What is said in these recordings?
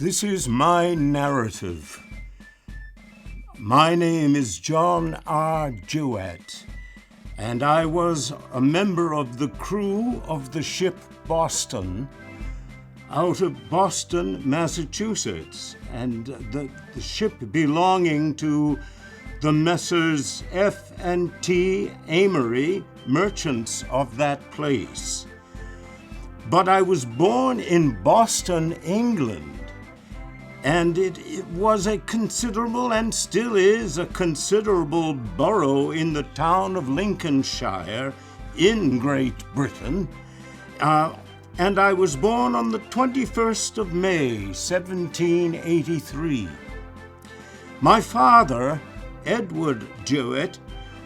This is my narrative. My name is John R. Jewitt, and I was a member of the crew of the ship Boston out of Boston, Massachusetts, and the ship belonging to the Messrs. F&T Amory, merchants of that place. But I was born in Boston, England, and it was a considerable, and still is a considerable, borough in the town of Lincolnshire in Great Britain. And I was born on the 21st of May, 1783. My father, Edward Jewitt,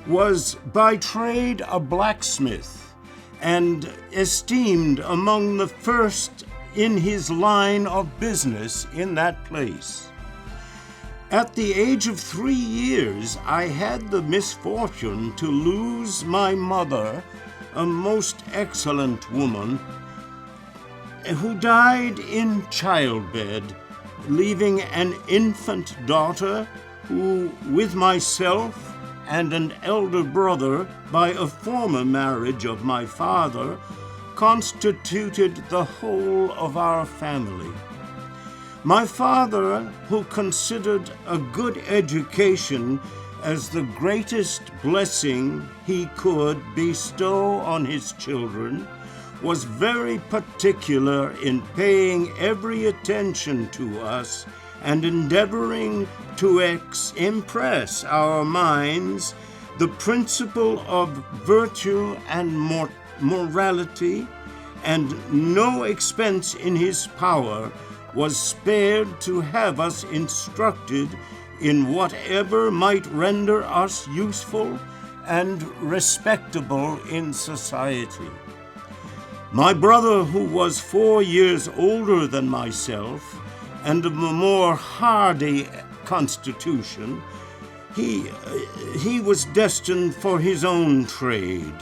was by trade a blacksmith and esteemed among the first in his line of business in that place. At the age of 3 years, I had the misfortune to lose my mother, a most excellent woman, who died in childbed, leaving an infant daughter who, with myself and an elder brother by a former marriage of my father, constituted the whole of our family. My father, who considered a good education as the greatest blessing he could bestow on his children, was very particular in paying every attention to us and endeavoring to impress our minds the principle of virtue and morality, and no expense in his power was spared to have us instructed in whatever might render us useful and respectable in society. My brother, who was 4 years older than myself and of a more hardy constitution, he was destined for his own trade.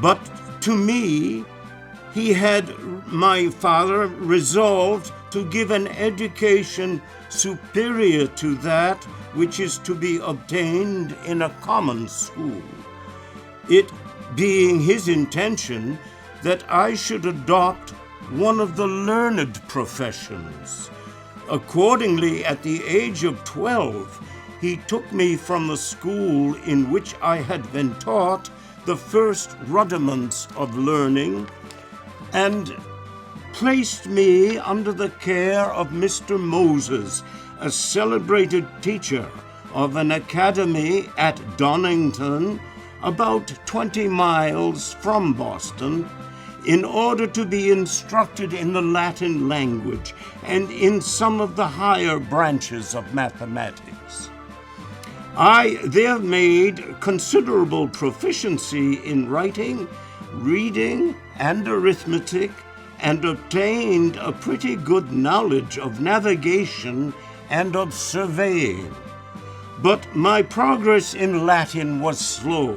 But to me, my father resolved to give an education superior to that which is to be obtained in a common school, it being his intention that I should adopt one of the learned professions. Accordingly, at the age of 12, he took me from the school in which I had been taught the first rudiments of learning, and placed me under the care of Mr. Moses, a celebrated teacher of an academy at Donington, about 20 miles from Boston, in order to be instructed in the Latin language and in some of the higher branches of mathematics. I there made considerable proficiency in writing, reading, and arithmetic, and obtained a pretty good knowledge of navigation and of surveying. But my progress in Latin was slow,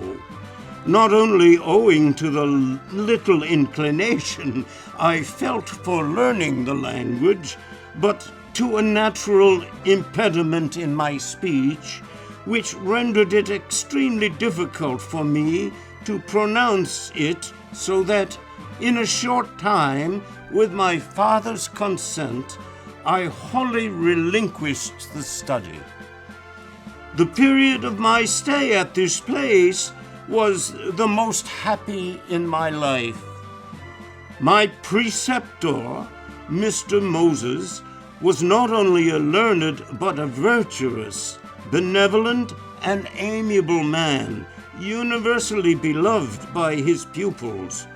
not only owing to the little inclination I felt for learning the language, but to a natural impediment in my speech, which rendered it extremely difficult for me to pronounce it, so that in a short time, with my father's consent, I wholly relinquished the study. The period of my stay at this place was the most happy in my life. My preceptor, Mr. Moses, was not only a learned but a virtuous, benevolent, and amiable man, universally beloved by his pupils,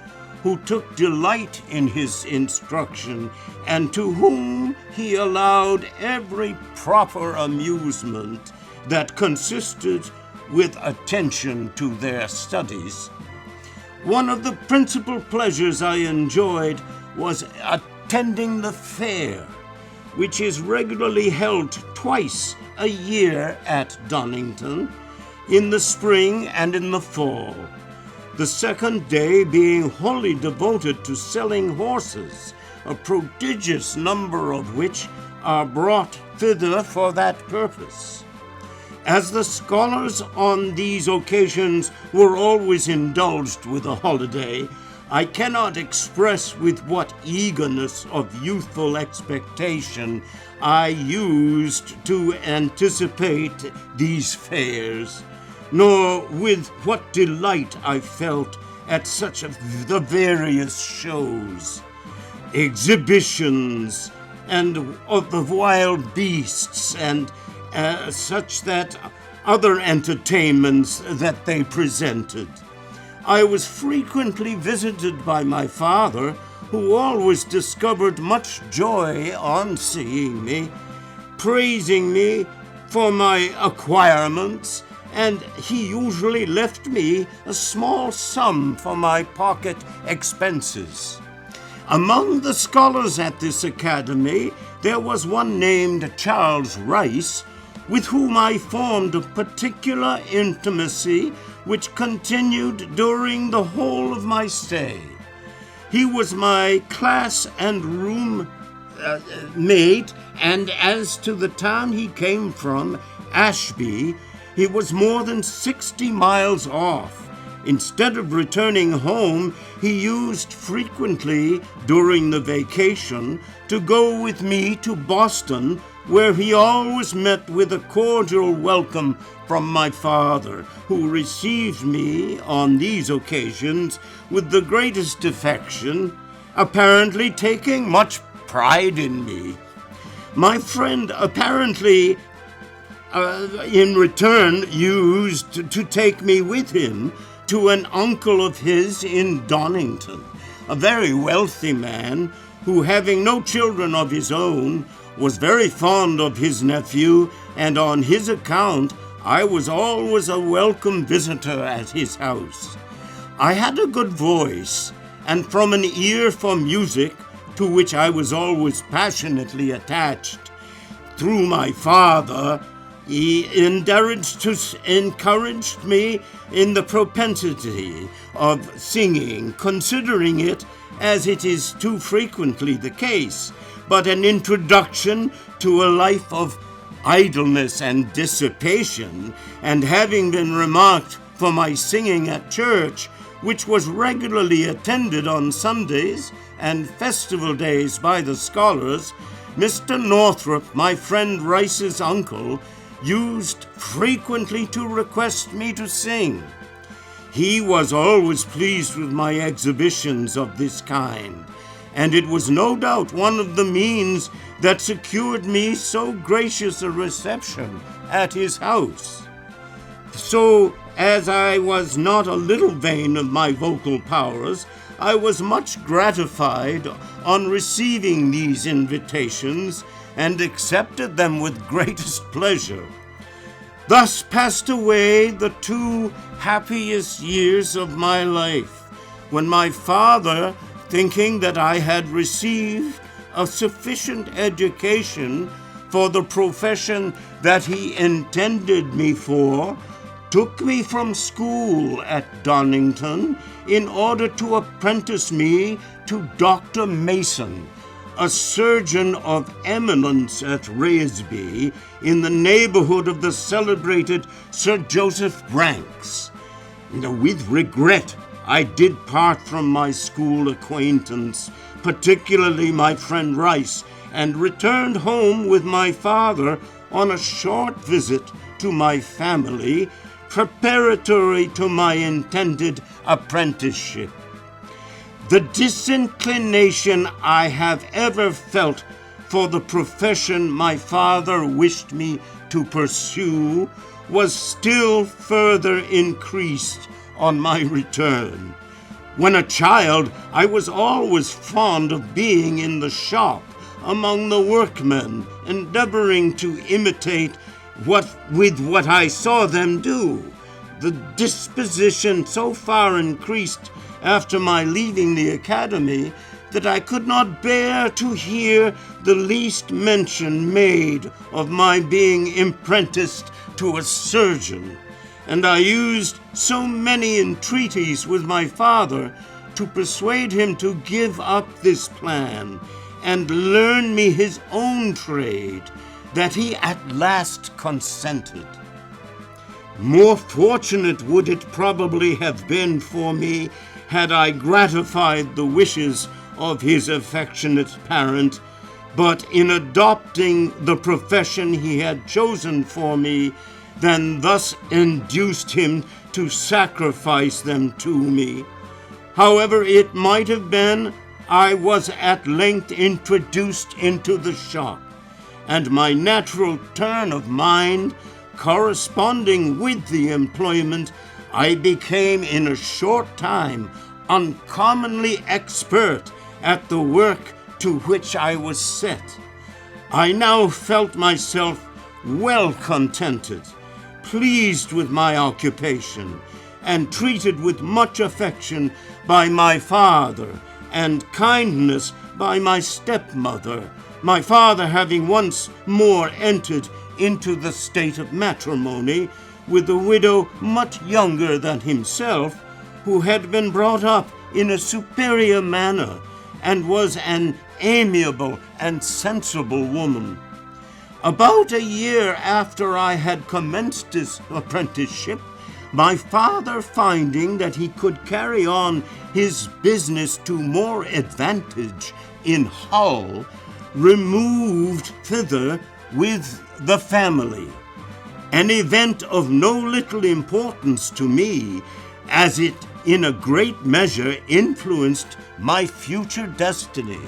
who took delight in his instruction, and to whom he allowed every proper amusement that consisted with attention to their studies. One of the principal pleasures I enjoyed was attending the fair, which is regularly held twice a year at Donington, in the spring and in the fall, the second day being wholly devoted to selling horses, a prodigious number of which are brought thither for that purpose. As the scholars on these occasions were always indulged with a holiday, I cannot express with what eagerness of youthful expectation I used to anticipate these fairs, nor with what delight I felt at such of the various shows, exhibitions, and of the wild beasts, and such that other entertainments that they presented. I was frequently visited by my father, who always discovered much joy on seeing me, praising me for my acquirements, and he usually left me a small sum for my pocket expenses. Among the scholars at this academy, there was one named Charles Rice, with whom I formed a particular intimacy which continued during the whole of my stay. He was my class and room mate, and as to the town he came from, Ashby, he was more than 60 miles off. Instead of returning home, he used frequently during the vacation to go with me to Boston, where he always met with a cordial welcome from my father, who received me on these occasions with the greatest affection, apparently taking much pride in me. My friend apparently in return used to take me with him to an uncle of his in Donington, a very wealthy man who, having no children of his own, was very fond of his nephew, and on his account I was always a welcome visitor at his house. I had a good voice, and from an ear for music, to which I was always passionately attached, through my father, he encouraged me in the propensity of singing, considering it, as it is too frequently the case, but an introduction to a life of idleness and dissipation, and having been remarked for my singing at church, which was regularly attended on Sundays and festival days by the scholars, Mr. Northrop, my friend Rice's uncle, used frequently to request me to sing. He was always pleased with my exhibitions of this kind, and it was no doubt one of the means that secured me so gracious a reception at his house. So, as I was not a little vain of my vocal powers, I was much gratified on receiving these invitations, and accepted them with greatest pleasure. Thus passed away the 2 happiest years of my life, when my father, thinking that I had received a sufficient education for the profession that he intended me for, took me from school at Donington in order to apprentice me to Dr. Mason, a surgeon of eminence at Raisby, in the neighborhood of the celebrated Sir Joseph Branks. With regret, I did part from my school acquaintance, particularly my friend Rice, and returned home with my father on a short visit to my family, preparatory to my intended apprenticeship. The disinclination I have ever felt for the profession my father wished me to pursue was still further increased on my return. When a child, I was always fond of being in the shop among the workmen, endeavoring to imitate what I saw them do. The disposition so far increased after my leaving the academy that I could not bear to hear the least mention made of my being apprenticed to a surgeon, and I used so many entreaties with my father to persuade him to give up this plan, and learn me his own trade, that he at last consented. More fortunate would it probably have been for me had I gratified the wishes of his affectionate parent, but in adopting the profession he had chosen for me, than thus induced him to sacrifice them to me. However it might have been, I was at length introduced into the shop, and my natural turn of mind corresponding with the employment, I became in a short time uncommonly expert at the work to which I was set. I now felt myself well contented, pleased with my occupation, and treated with much affection by my father and kindness by my stepmother, my father having once more entered into the state of matrimony with a widow much younger than himself, who had been brought up in a superior manner and was an amiable and sensible woman. About a year after I had commenced his apprenticeship, my father, finding that he could carry on his business to more advantage in Hull, removed thither with the family, an event of no little importance to me, as it in a great measure influenced my future destiny.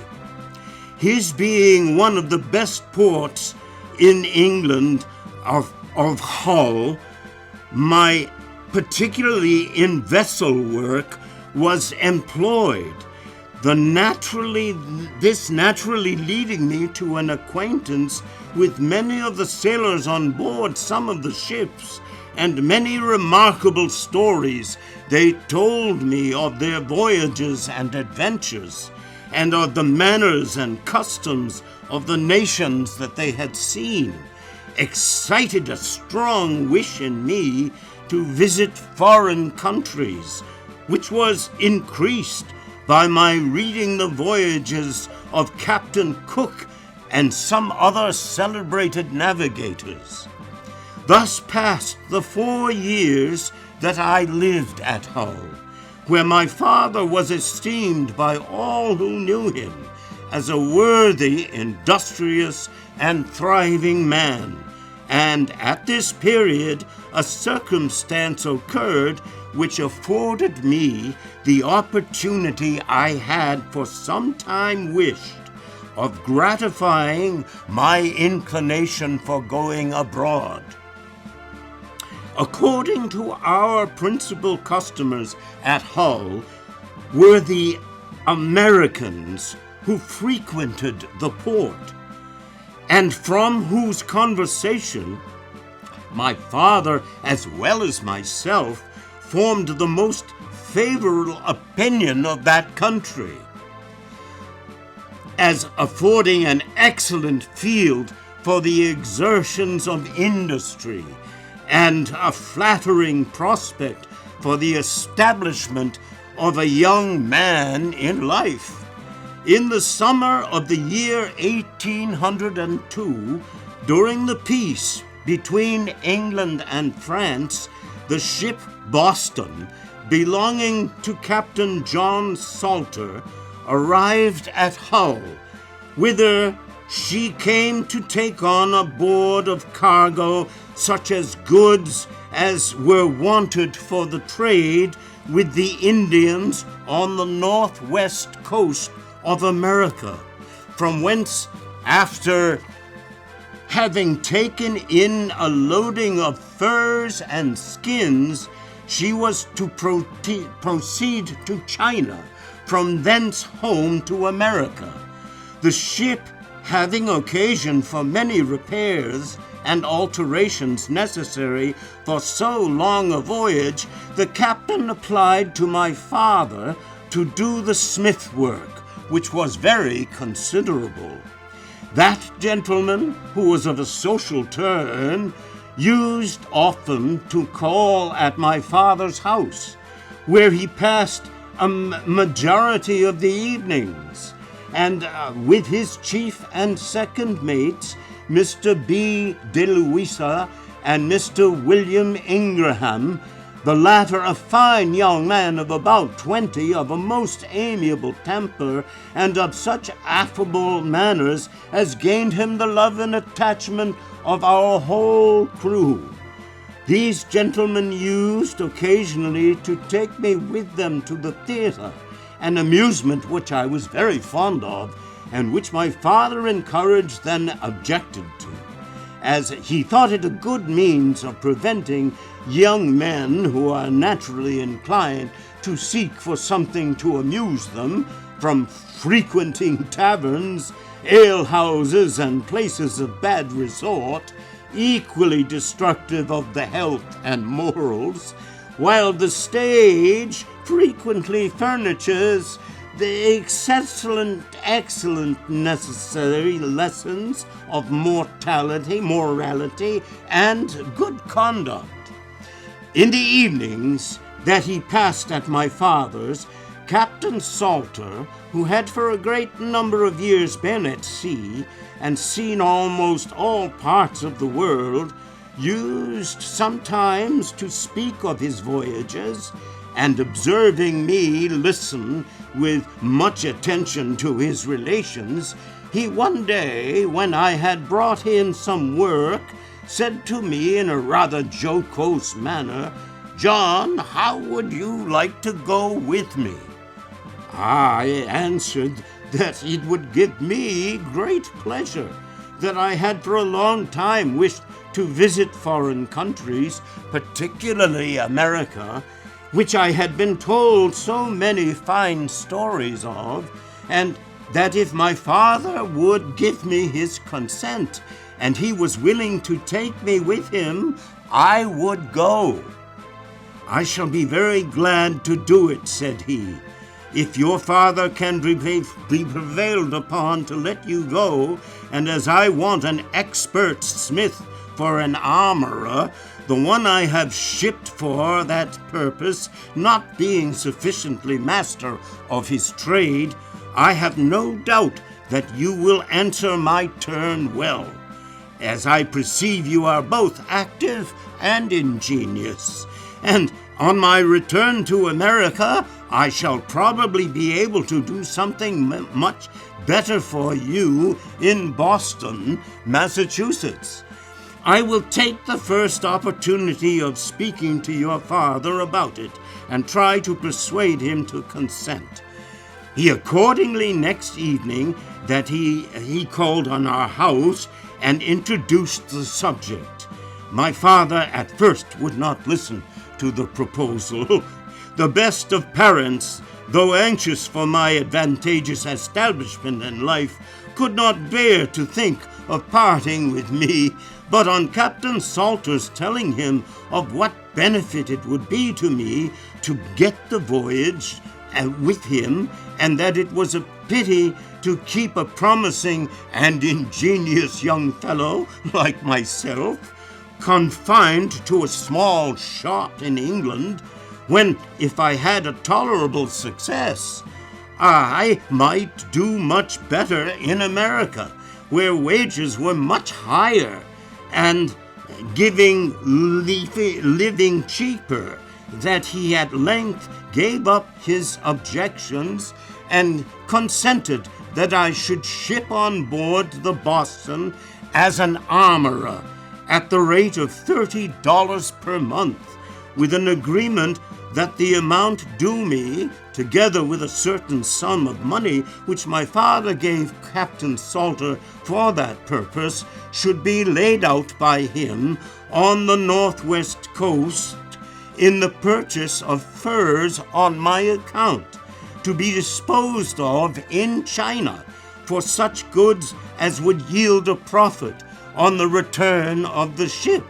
His being one of the best ports in England of Hull, my particularly in vessel work, was employed, this naturally leading me to an acquaintance with many of the sailors on board some of the ships, and many remarkable stories they told me of their voyages and adventures, and of the manners and customs of the nations that they had seen, excited a strong wish in me to visit foreign countries, which was increased by my reading the voyages of Captain Cook and some other celebrated navigators. Thus passed the 4 years that I lived at Hull, where my father was esteemed by all who knew him as a worthy, industrious, and thriving man. And at this period a circumstance occurred which afforded me the opportunity I had for some time wished of gratifying my inclination for going abroad. According to our principal customers at Hull were the Americans who frequented the port, and from whose conversation my father, as well as myself, formed the most favorable opinion of that country, as affording an excellent field for the exertions of industry, and a flattering prospect for the establishment of a young man in life. In the summer of the year 1802, during the peace between England and France, the ship Boston, belonging to Captain John Salter, arrived at Hull, whither she came to take on a board of cargo such as goods as were wanted for the trade with the Indians on the northwest coast of America, from whence, after having taken in a loading of furs and skins, she was to proceed to China, from thence home to America. The ship, having occasion for many repairs and alterations necessary for so long a voyage, the captain applied to my father to do the smith work, which was very considerable. That gentleman, who was of a social turn, used often to call at my father's house, where he passed a majority of the evenings, and with his chief and second mates, Mr. B. de Luisa and Mr. William Ingraham, the latter a fine young man of about 20, of a most amiable temper, and of such affable manners as gained him the love and attachment of our whole crew. These gentlemen used occasionally to take me with them to the theatre, an amusement which I was very fond of, and which my father encouraged then objected to, as he thought it a good means of preventing young men who are naturally inclined to seek for something to amuse them from frequenting taverns, alehouses, and places of bad resort, equally destructive of the health and morals, while the stage frequently furnishes the excellent necessary lessons of morality, and good conduct. In the evenings that he passed at my father's, Captain Salter, who had for a great number of years been at sea and seen almost all parts of the world, used sometimes to speak of his voyages, and observing me listen with much attention to his relations, he one day, when I had brought in some work, said to me in a rather jocose manner, "John, how would you like to go with me?" I answered that it would give me great pleasure, that I had for a long time wished to visit foreign countries, particularly America, which I had been told so many fine stories of, and that if my father would give me his consent, and he was willing to take me with him, I would go. "I shall be very glad to do it," said he. "If your father can be prevailed upon to let you go, and as I want an expert smith for an armorer, the one I have shipped for that purpose not being sufficiently master of his trade, I have no doubt that you will answer my turn well, as I perceive you are both active and ingenious, and on my return to America, I shall probably be able to do something much better for you in Boston, Massachusetts. I will take the first opportunity of speaking to your father about it, and try to persuade him to consent." He accordingly next evening that he called on our house and introduced the subject. My father at first would not listen to the proposal. The best of parents, though anxious for my advantageous establishment in life, could not bear to think of parting with me, but on Captain Salter's telling him of what benefit it would be to me to get the voyage with him, and that it was a pity to keep a promising and ingenious young fellow like myself confined to a small shop in England, when, if I had a tolerable success, I might do much better in America, where wages were much higher and living cheaper, that he at length gave up his objections and consented that I should ship on board the Boston as an armorer at the rate of $30 per month, with an agreement that the amount due me, together with a certain sum of money which my father gave Captain Salter for that purpose, should be laid out by him on the northwest coast in the purchase of furs on my account, to be disposed of in China for such goods as would yield a profit on the return of the ship.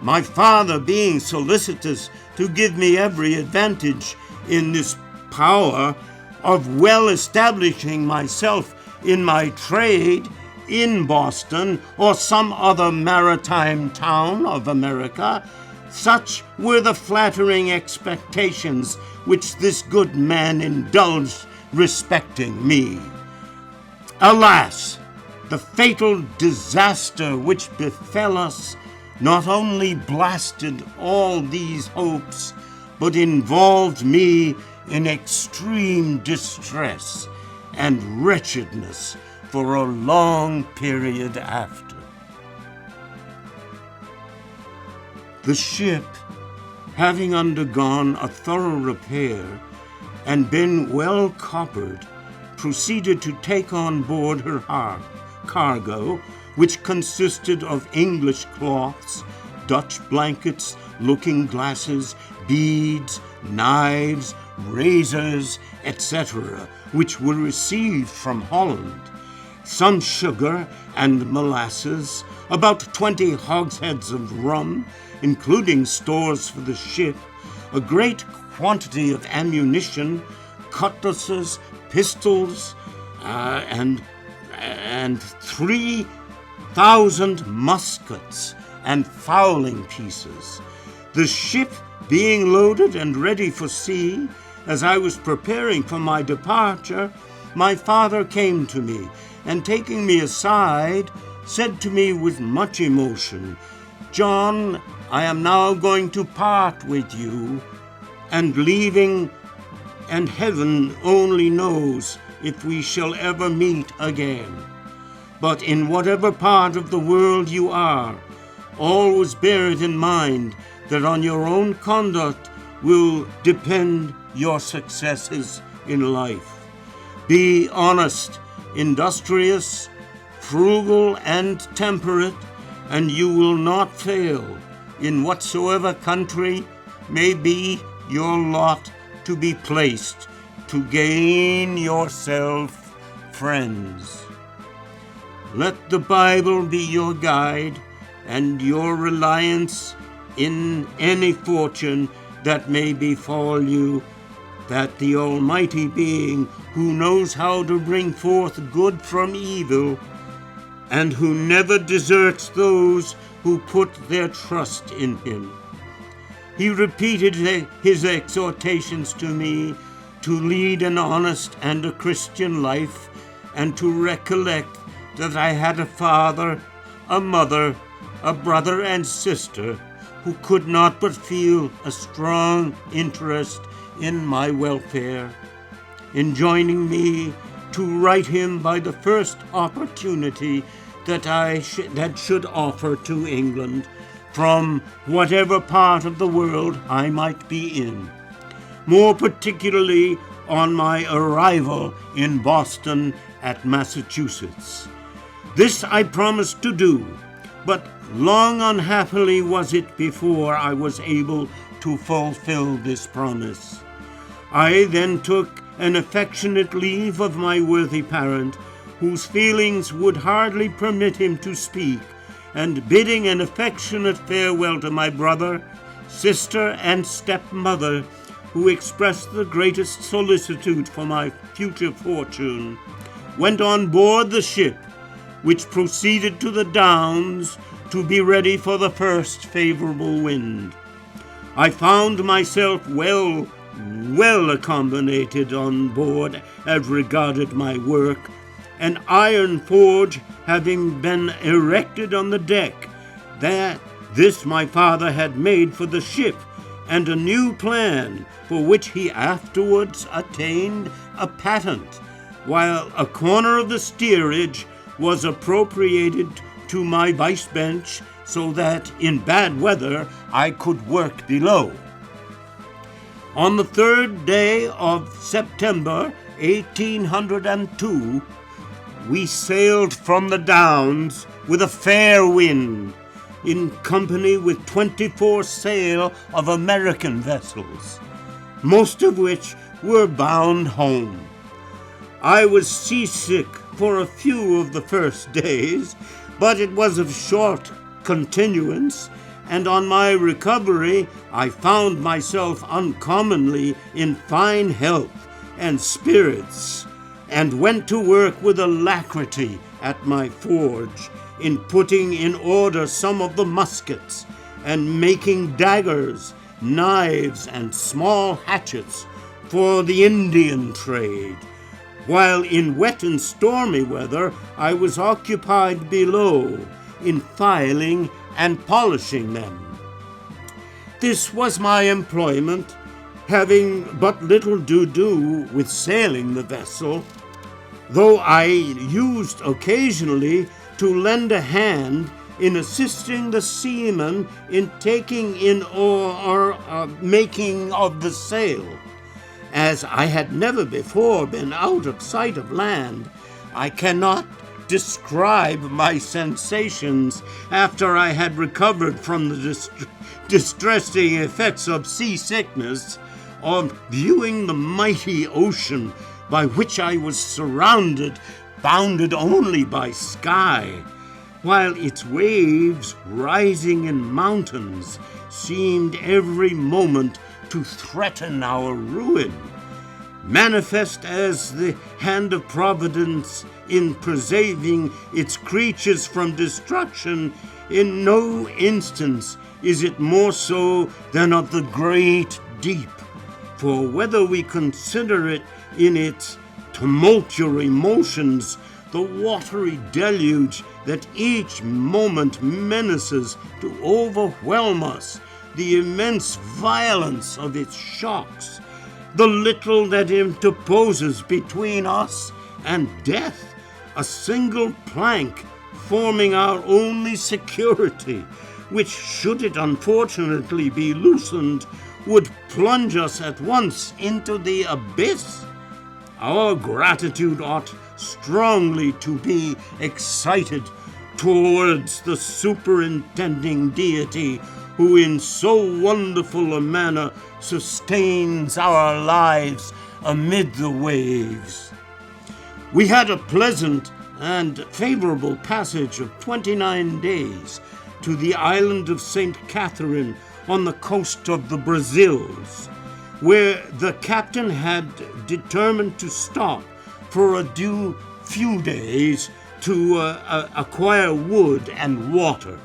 My father being solicitous to give me every advantage in this power of well establishing myself in my trade in Boston or some other maritime town of America, such were the flattering expectations which this good man indulged respecting me. Alas, the fatal disaster which befell us not only blasted all these hopes, but involved me in extreme distress and wretchedness for a long period after. The ship, having undergone a thorough repair and been well coppered, proceeded to take on board her cargo, which consisted of English cloths, Dutch blankets, looking glasses, beads, knives, razors, etc., which were received from Holland, some sugar and molasses, about 20 hogsheads of rum, including stores for the ship, a great quantity of ammunition, cutlasses, pistols, and 3,000 muskets and fowling pieces. The ship being loaded and ready for sea, as I was preparing for my departure, my father came to me, and taking me aside, said to me with much emotion, "John, I am now going to part with you, and leaving, and heaven only knows if we shall ever meet again. But in whatever part of the world you are, always bear it in mind that on your own conduct will depend your successes in life. Be honest, industrious, frugal, and temperate, and you will not fail in whatsoever country may be your lot to be placed, to gain yourself friends. Let the Bible be your guide and your reliance in any fortune that may befall you, that the Almighty Being, who knows how to bring forth good from evil, and who never deserts those who put their trust in him." He repeated his exhortations to me to lead an honest and a Christian life, and to recollect that I had a father, a mother, a brother and sister who could not but feel a strong interest in my welfare, enjoining me to write him by the first opportunity that should offer to England, from whatever part of the world I might be in, more particularly on my arrival in Boston at Massachusetts. This I promised to do, but long unhappily was it before I was able to fulfill this promise. I then took an affectionate leave of my worthy parent, whose feelings would hardly permit him to speak, and bidding an affectionate farewell to my brother, sister, and stepmother, who expressed the greatest solicitude for my future fortune, went on board the ship, which proceeded to the Downs to be ready for the first favorable wind. I found myself well accommodated on board as regarded my work, an iron forge having been erected on the deck. This my father had made for the ship, and a new plan for which he afterwards attained a patent, while a corner of the steerage was appropriated to my vice bench, so that in bad weather I could work below. On the 3rd day of September 1802, we sailed from the Downs with a fair wind, in company with 24 sail of American vessels, most of which were bound home. I was seasick for a few of the first days, but it was of short continuance, and on my recovery I found myself uncommonly in fine health and spirits, and went to work with alacrity at my forge, in putting in order some of the muskets, and making daggers, knives, and small hatchets for the Indian trade, while in wet and stormy weather I was occupied below in filing and polishing them. This was my employment, having but little to do with sailing the vessel, though I used occasionally to lend a hand in assisting the seamen in taking in or making of the sail. As I had never before been out of sight of land, I cannot describe my sensations after I had recovered from the distressing effects of seasickness, of viewing the mighty ocean by which I was surrounded, bounded only by sky, while its waves, rising in mountains, seemed every moment to threaten our ruin. Manifest as the hand of Providence in preserving its creatures from destruction, in no instance is it more so than of the great deep. For whether we consider it in its tumultuary motions, the watery deluge that each moment menaces to overwhelm us, the immense violence of its shocks, the little that interposes between us and death, a single plank forming our only security, which, should it unfortunately be loosened, would plunge us at once into the abyss. Our gratitude ought strongly to be excited towards the superintending deity who in so wonderful a manner sustains our lives amid the waves. We had a pleasant and favorable passage of 29 days to the island of St. Catherine on the coast of the Brazils, where the captain had determined to stop for a few days to acquire wood and water.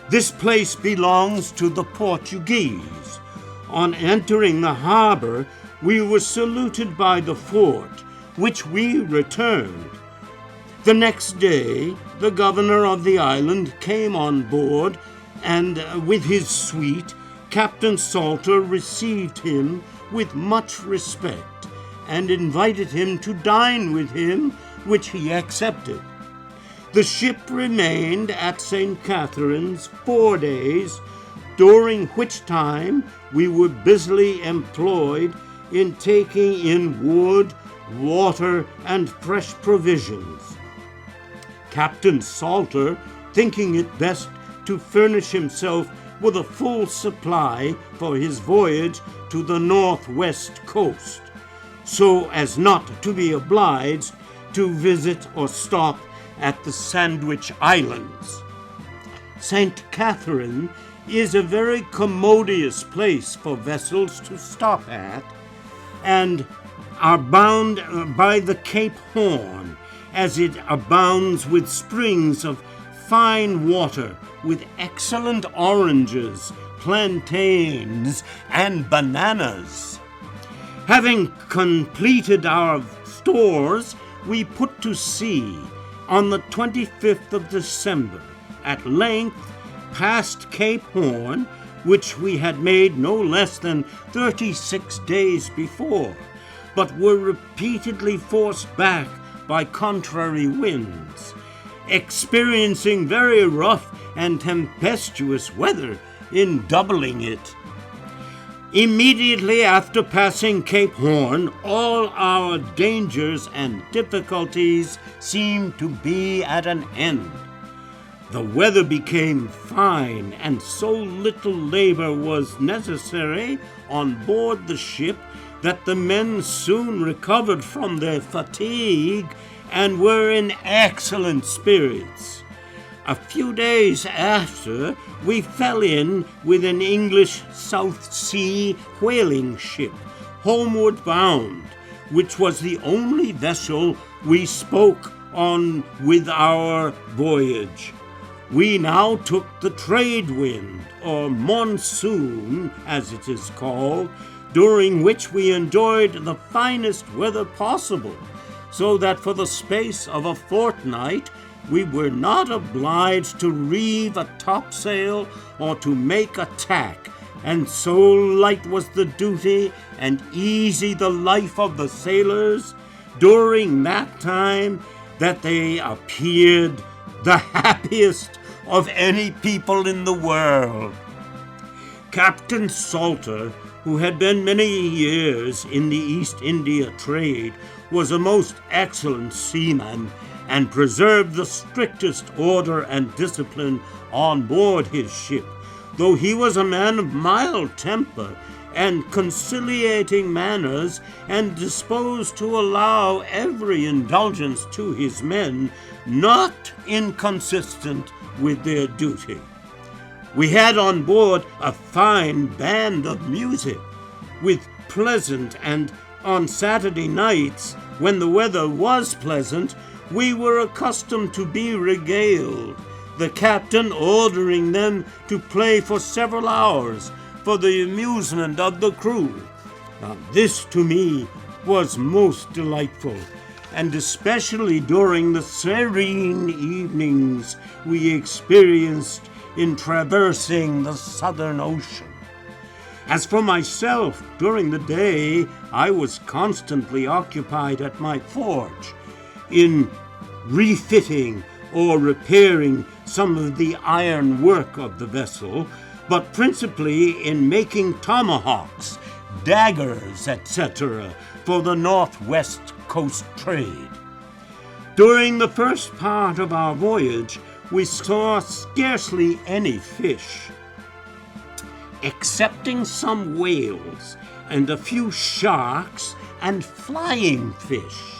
This place belongs to the Portuguese. On entering the harbor, we were saluted by the fort, which we returned. The next day, the governor of the island came on board, and with his suite, Captain Salter received him with much respect and invited him to dine with him, which he accepted. The ship remained at St. Catherine's 4 days, during which time we were busily employed in taking in wood, water, and fresh provisions. Captain Salter, thinking it best to furnish himself with a full supply for his voyage to the northwest coast, so as not to be obliged to visit or stop at the Sandwich Islands. St. Catherine is a very commodious place for vessels to stop at, and are bound by the Cape Horn, as it abounds with springs of fine water, with excellent oranges, plantains, and bananas. Having completed our stores, we put to sea on the 25th of December, at length past Cape Horn, which we had made no less than 36 days before, but were repeatedly forced back by contrary winds, experiencing very rough and tempestuous weather in doubling it. Immediately after passing Cape Horn, all our dangers and difficulties seemed to be at an end. The weather became fine, and so little labor was necessary on board the ship that the men soon recovered from their fatigue and were in excellent spirits. A few days after, we fell in with an English South Sea whaling ship, homeward bound, which was the only vessel we spoke on with our voyage. We now took the trade wind, or monsoon, as it is called, during which we enjoyed the finest weather possible, so that for the space of a fortnight we were not obliged to reeve a topsail or to make a tack, and so light was the duty and easy the life of the sailors during that time that they appeared the happiest of any people in the world. Captain Salter, who had been many years in the East India trade, was a most excellent seaman and preserved the strictest order and discipline on board his ship, though he was a man of mild temper and conciliating manners, and disposed to allow every indulgence to his men, not inconsistent with their duty. We had on board a fine band of music, with pleasant, and on Saturday nights, when the weather was pleasant, we were accustomed to be regaled, the captain ordering them to play for several hours for the amusement of the crew. Now, this to me was most delightful, and especially during the serene evenings we experienced in traversing the Southern Ocean. As for myself, during the day I was constantly occupied at my forge in refitting or repairing some of the iron work of the vessel, but principally in making tomahawks, daggers, etc. for the northwest coast trade. During the first part of our voyage, we saw scarcely any fish, excepting some whales and a few sharks and flying fish.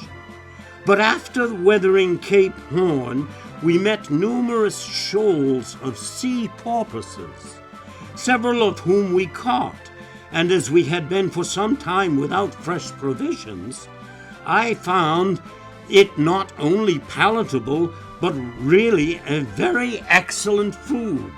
But after weathering Cape Horn, we met numerous shoals of sea porpoises, several of whom we caught, and as we had been for some time without fresh provisions, I found it not only palatable, but really a very excellent food.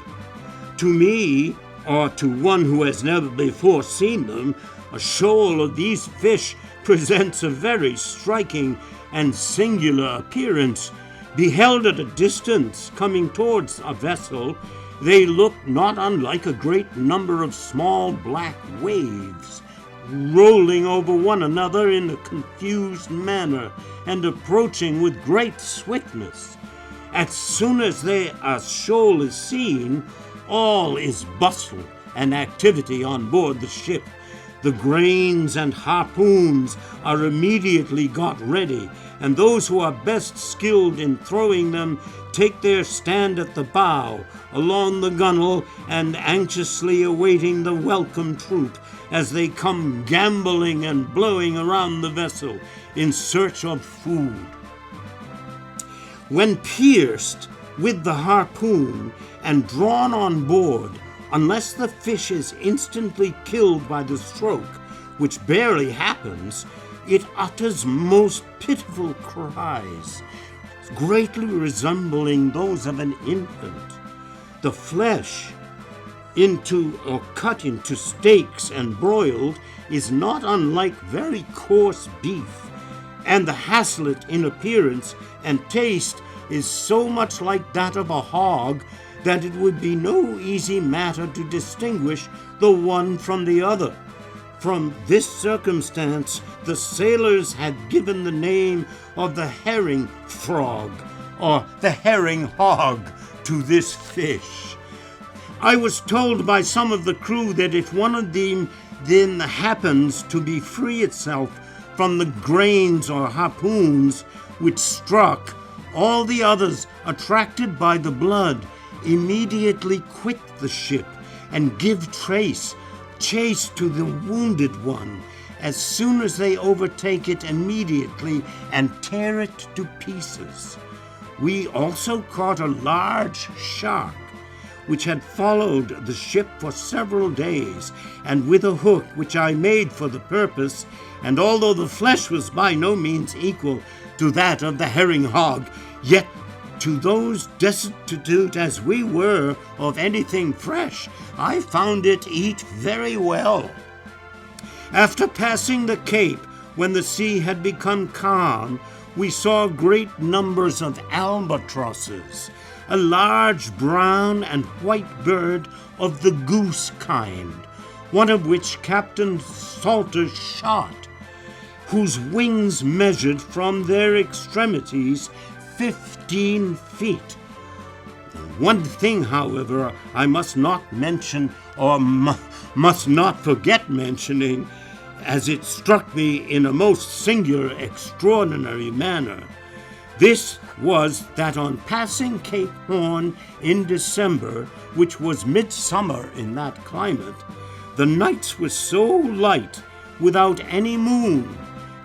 To me, or to one who has never before seen them, a shoal of these fish presents a very striking and singular appearance. Beheld at a distance, coming towards a vessel, they looked not unlike a great number of small black waves, rolling over one another in a confused manner, and approaching with great swiftness. As soon as a shoal is seen, all is bustle and activity on board the ship. The grains and harpoons are immediately got ready, and those who are best skilled in throwing them take their stand at the bow, along the gunwale, and anxiously awaiting the welcome troop as they come gambolling and blowing around the vessel in search of food. When pierced with the harpoon and drawn on board, unless the fish is instantly killed by the stroke, which barely happens, it utters most pitiful cries, greatly resembling those of an infant. The flesh, cut into steaks and broiled, is not unlike very coarse beef, and the haslet in appearance and taste is so much like that of a hog that it would be no easy matter to distinguish the one from the other. From this circumstance, the sailors had given the name of the herring frog, or the herring hog, to this fish. I was told by some of the crew that if one of them then happens to be free itself from the grains or harpoons which struck, all the others, attracted by the blood, immediately quit the ship and give chase to the wounded one, as soon as they overtake it immediately and tear it to pieces. We also caught a large shark, which had followed the ship for several days, and with a hook which I made for the purpose, and although the flesh was by no means equal to that of the herring hog, yet to those destitute as we were of anything fresh, I found it eat very well. After passing the Cape, when the sea had become calm, we saw great numbers of albatrosses, a large brown and white bird of the goose kind, one of which Captain Salter shot, whose wings measured from their extremities 15 feet. One thing, however, I must not mention, or must not forget mentioning, as it struck me in a most singular, extraordinary manner. This was that on passing Cape Horn in December, which was midsummer in that climate, the nights were so light, without any moon,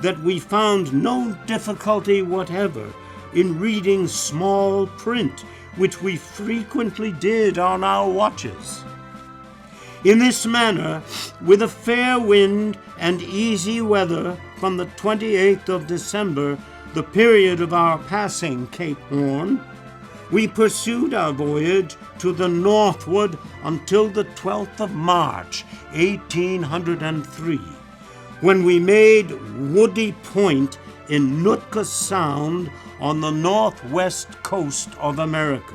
that we found no difficulty whatever in reading small print, which we frequently did on our watches. In this manner, with a fair wind and easy weather from the 28th of December, the period of our passing Cape Horn, we pursued our voyage to the northward until the 12th of March, 1803, when we made Woody Point in Nootka Sound on the northwest coast of America.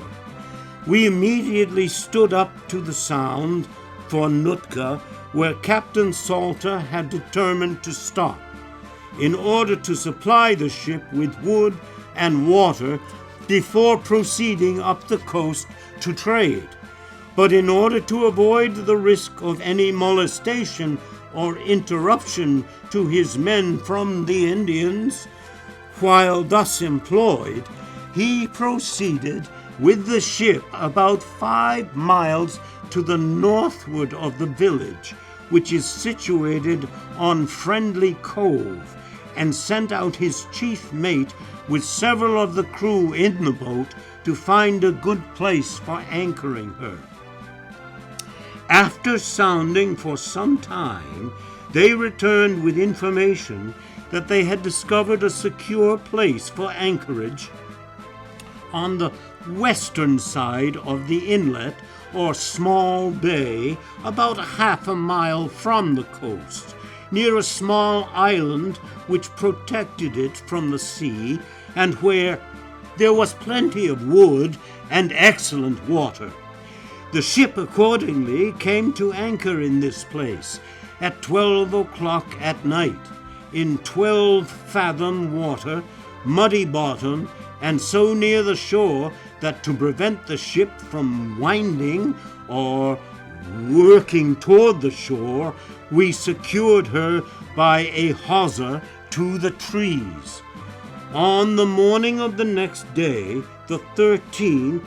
We immediately stood up to the sound for Nootka, where Captain Salter had determined to stop, in order to supply the ship with wood and water before proceeding up the coast to trade. But in order to avoid the risk of any molestation or interruption to his men from the Indians, while thus employed, he proceeded with the ship about 5 miles to the northward of the village, which is situated on Friendly Cove, and sent out his chief mate with several of the crew in the boat to find a good place for anchoring her. After sounding for some time, they returned with information that they had discovered a secure place for anchorage on the western side of the inlet, or small bay, about half a mile from the coast, near a small island which protected it from the sea, and where there was plenty of wood and excellent water. The ship accordingly came to anchor in this place at 12 o'clock at night, in 12-fathom water, muddy bottom, and so near the shore that to prevent the ship from winding or working toward the shore, we secured her by a hawser to the trees. On the morning of the next day, the 13th,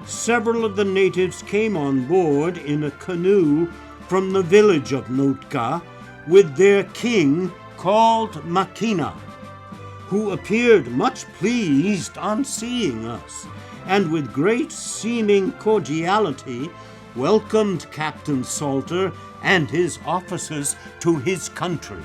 several of the natives came on board in a canoe from the village of Nootka with their king called Makina, who appeared much pleased on seeing us, and with great seeming cordiality welcomed Captain Salter and his officers to his country.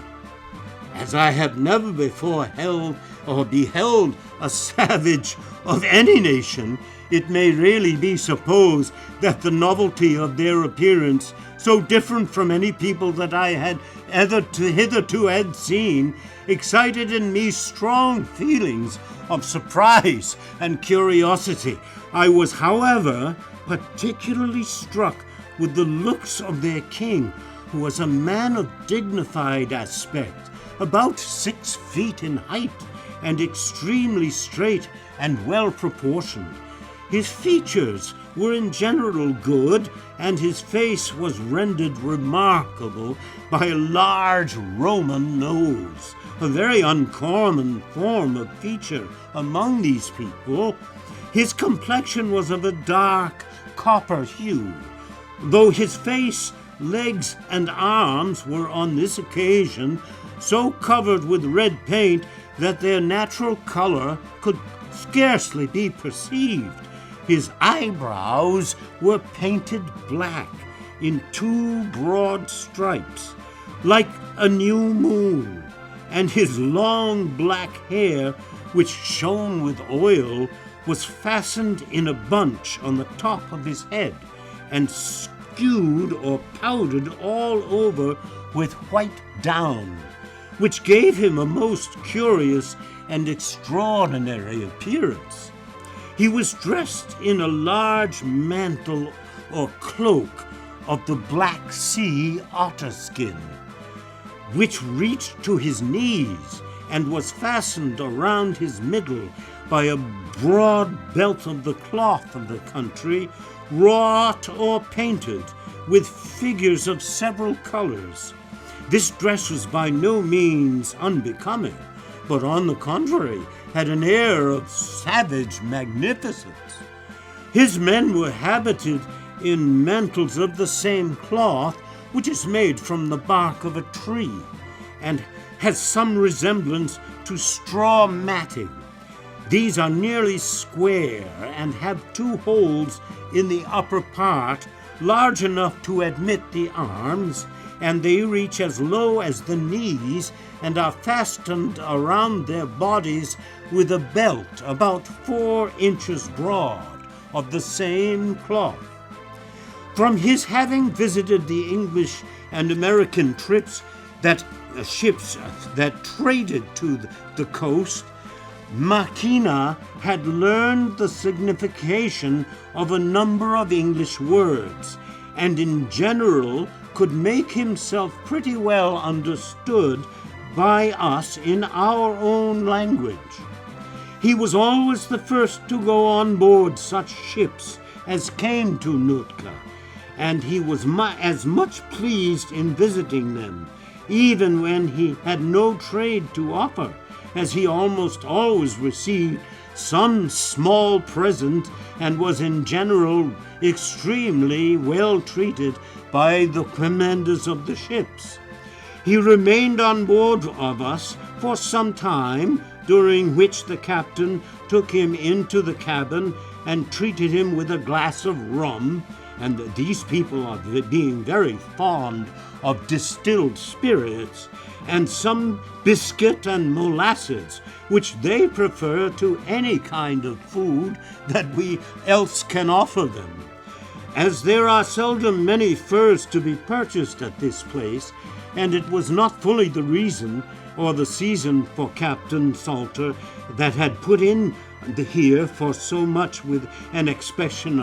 As I have never before held or beheld a savage of any nation, it may really be supposed that the novelty of their appearance, so different from any people that I had hitherto had seen, excited in me strong feelings of surprise and curiosity. I was, however, particularly struck with the looks of their king, who was a man of dignified aspect, about 6 feet in height, and extremely straight and well proportioned. His features were in general good, and his face was rendered remarkable by a large Roman nose, a very uncommon form of feature among these people. His complexion was of a dark copper hue, though his face, legs, and arms were on this occasion so covered with red paint that their natural color could scarcely be perceived. His eyebrows were painted black in 2 broad stripes, like a new moon, and his long black hair, which shone with oil, was fastened in a bunch on the top of his head, and skewed or powdered all over with white down. which gave him a most curious and extraordinary appearance. He was dressed in a large mantle or cloak of the Black Sea otter skin, which reached to his knees and was fastened around his middle by a broad belt of the cloth of the country, wrought or painted with figures of several colors. This dress was by no means unbecoming, but on the contrary had an air of savage magnificence. His men were habited in mantles of the same cloth, which is made from the bark of a tree, and has some resemblance to straw matting. These are nearly square and have 2 holes in the upper part, large enough to admit the arms, and they reach as low as the knees and are fastened around their bodies with a belt about 4 inches broad of the same cloth. From his having visited the English and American ships that traded to the coast, Makina had learned the signification of a number of English words, and in general could make himself pretty well understood by us in our own language. He was always the first to go on board such ships as came to Nootka, and he was as much pleased in visiting them, even when he had no trade to offer, as he almost always received some small present and was in general extremely well treated by the commanders of the ships. He remained on board of us for some time, during which the captain took him into the cabin and treated him with a glass of rum, and these people are being very fond of distilled spirits, and some biscuit and molasses, which they prefer to any kind of food that we else can offer them. As there are seldom many furs to be purchased at this place, and it was not fully the reason or the season for Captain Salter that had put in here for so much with an expectation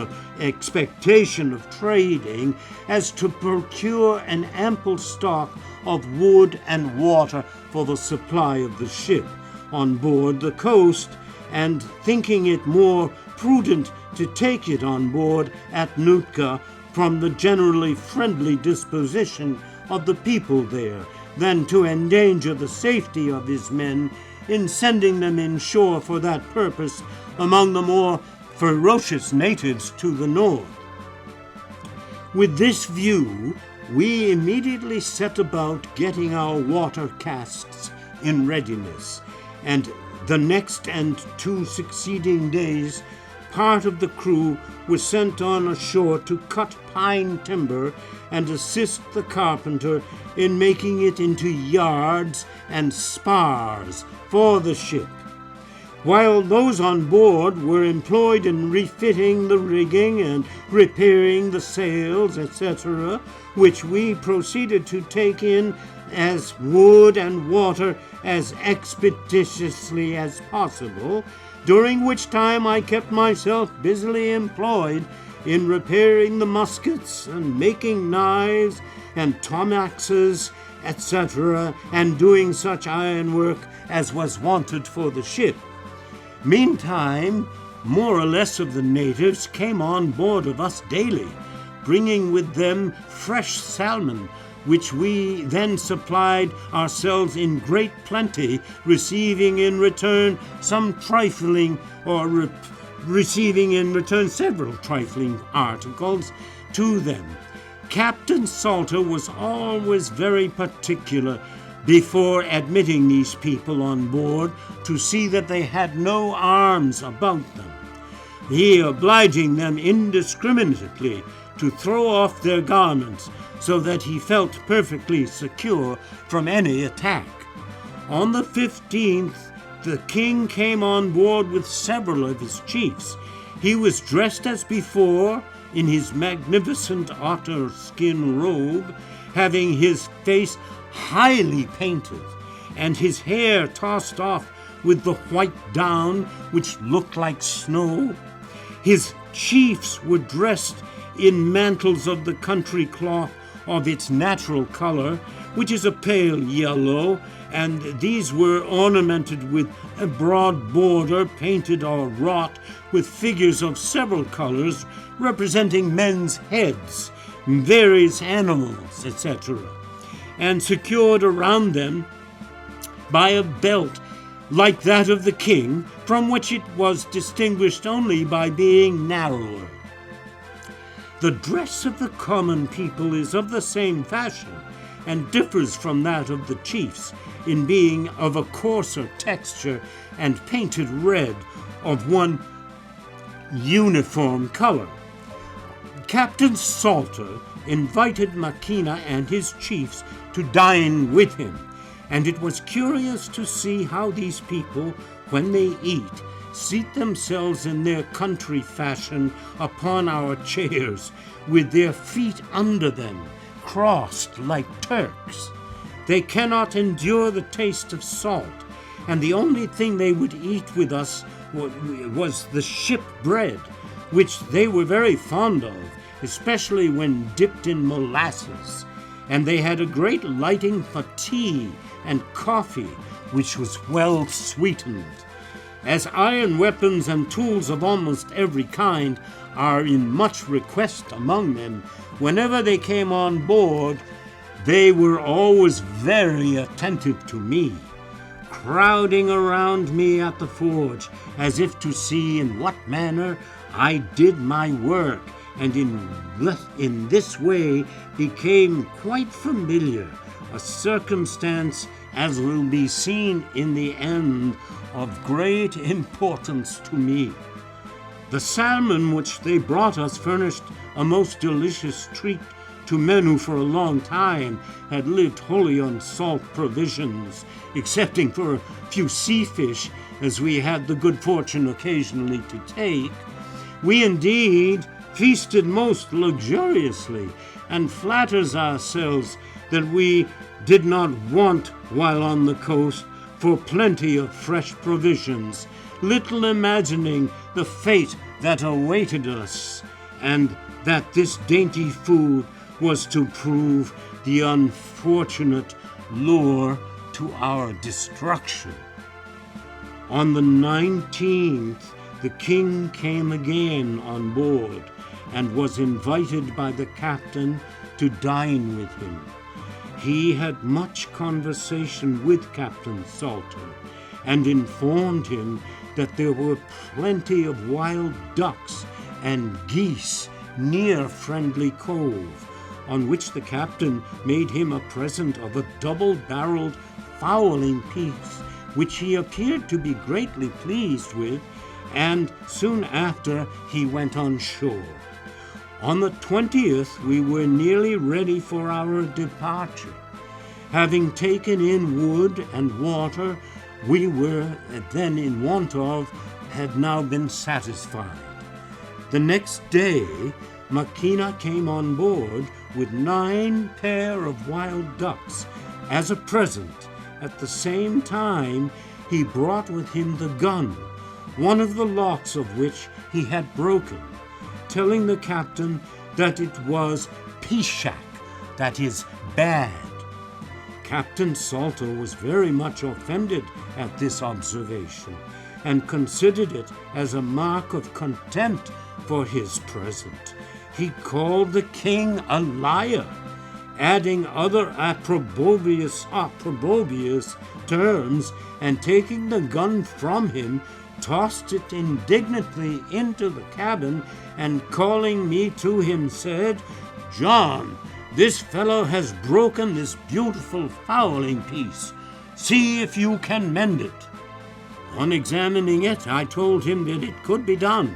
of trading as to procure an ample stock of wood and water for the supply of the ship on board the coast, and thinking it more prudent to take it on board at Nootka from the generally friendly disposition of the people there, than to endanger the safety of his men in sending them inshore for that purpose among the more ferocious natives to the north. With this view, we immediately set about getting our water casks in readiness, and the next and 2 succeeding days part of the crew was sent on ashore to cut pine timber and assist the carpenter in making it into yards and spars for the ship, while those on board were employed in refitting the rigging and repairing the sails, etc., which we proceeded to take in as wood and water as expeditiously as possible, during which time I kept myself busily employed in repairing the muskets and making knives and tomaxes, etc., and doing such ironwork as was wanted for the ship. Meantime, more or less of the natives came on board of us daily, bringing with them fresh salmon, which we then supplied ourselves in great plenty, receiving in return several trifling articles to them. Captain Salter was always very particular before admitting these people on board to see that they had no arms about them, he obliging them indiscriminately to throw off their garments, so that he felt perfectly secure from any attack. On the 15th, the king came on board with several of his chiefs. He was dressed as before in his magnificent otter skin robe, having his face highly painted, and his hair tossed off with the white down which looked like snow. His chiefs were dressed in mantles of the country cloth of its natural color, which is a pale yellow, and these were ornamented with a broad border painted or wrought with figures of several colors representing men's heads, various animals, etc., and secured around them by a belt like that of the king, from which it was distinguished only by being narrower. The dress of the common people is of the same fashion, and differs from that of the chiefs in being of a coarser texture and painted red of one uniform color. Captain Salter invited Maquina and his chiefs to dine with him, and it was curious to see how these people, when they eat, seat themselves in their country fashion upon our chairs, with their feet under them, crossed like Turks. They cannot endure the taste of salt, and the only thing they would eat with us was the ship bread, which they were very fond of, especially when dipped in molasses, and they had a great liking for tea and coffee, which was well sweetened. As iron weapons and tools of almost every kind are in much request among them, whenever they came on board, they were always very attentive to me, crowding around me at the forge, as if to see in what manner I did my work, and in this way became quite familiar, a circumstance, as will be seen in the end, of great importance to me. The salmon which they brought us furnished a most delicious treat to men who for a long time had lived wholly on salt provisions, excepting for a few sea fish, as we had the good fortune occasionally to take. We indeed feasted most luxuriously, and flatters ourselves that we did not want, while on the coast, for plenty of fresh provisions, little imagining the fate that awaited us, and that this dainty food was to prove the unfortunate lure to our destruction. On the 19th, the king came again on board, and was invited by the captain to dine with him. He had much conversation with Captain Salter, and informed him that there were plenty of wild ducks and geese near Friendly Cove, on which the captain made him a present of a double-barreled fowling piece, which he appeared to be greatly pleased with, and soon after he went on shore. On the 20th we were nearly ready for our departure. Having taken in wood and water we were then in want of had now been satisfied. The next day Maquina came on board with 9 pair of wild ducks as a present. At the same time he brought with him the gun, one of the locks of which he had broken, telling the captain that it was pishak, that is, bad. Captain Salter was very much offended at this observation, and considered it as a mark of contempt for his present. He called the king a liar, adding other opprobrious terms, and taking the gun from him, tossed it indignantly into the cabin, and calling me to him said, "John, this fellow has broken this beautiful fowling piece. See if you can mend it." On examining it, I told him that it could be done.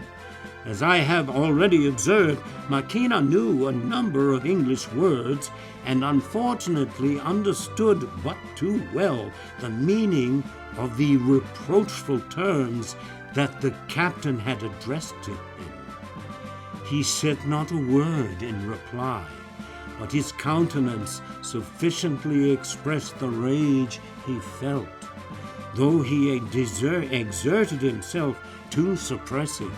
As I have already observed, Maquina knew a number of English words, and unfortunately understood but too well the meaning of the reproachful terms that the captain had addressed to him. He said not a word in reply, but his countenance sufficiently expressed the rage he felt, though he exerted himself to suppress it.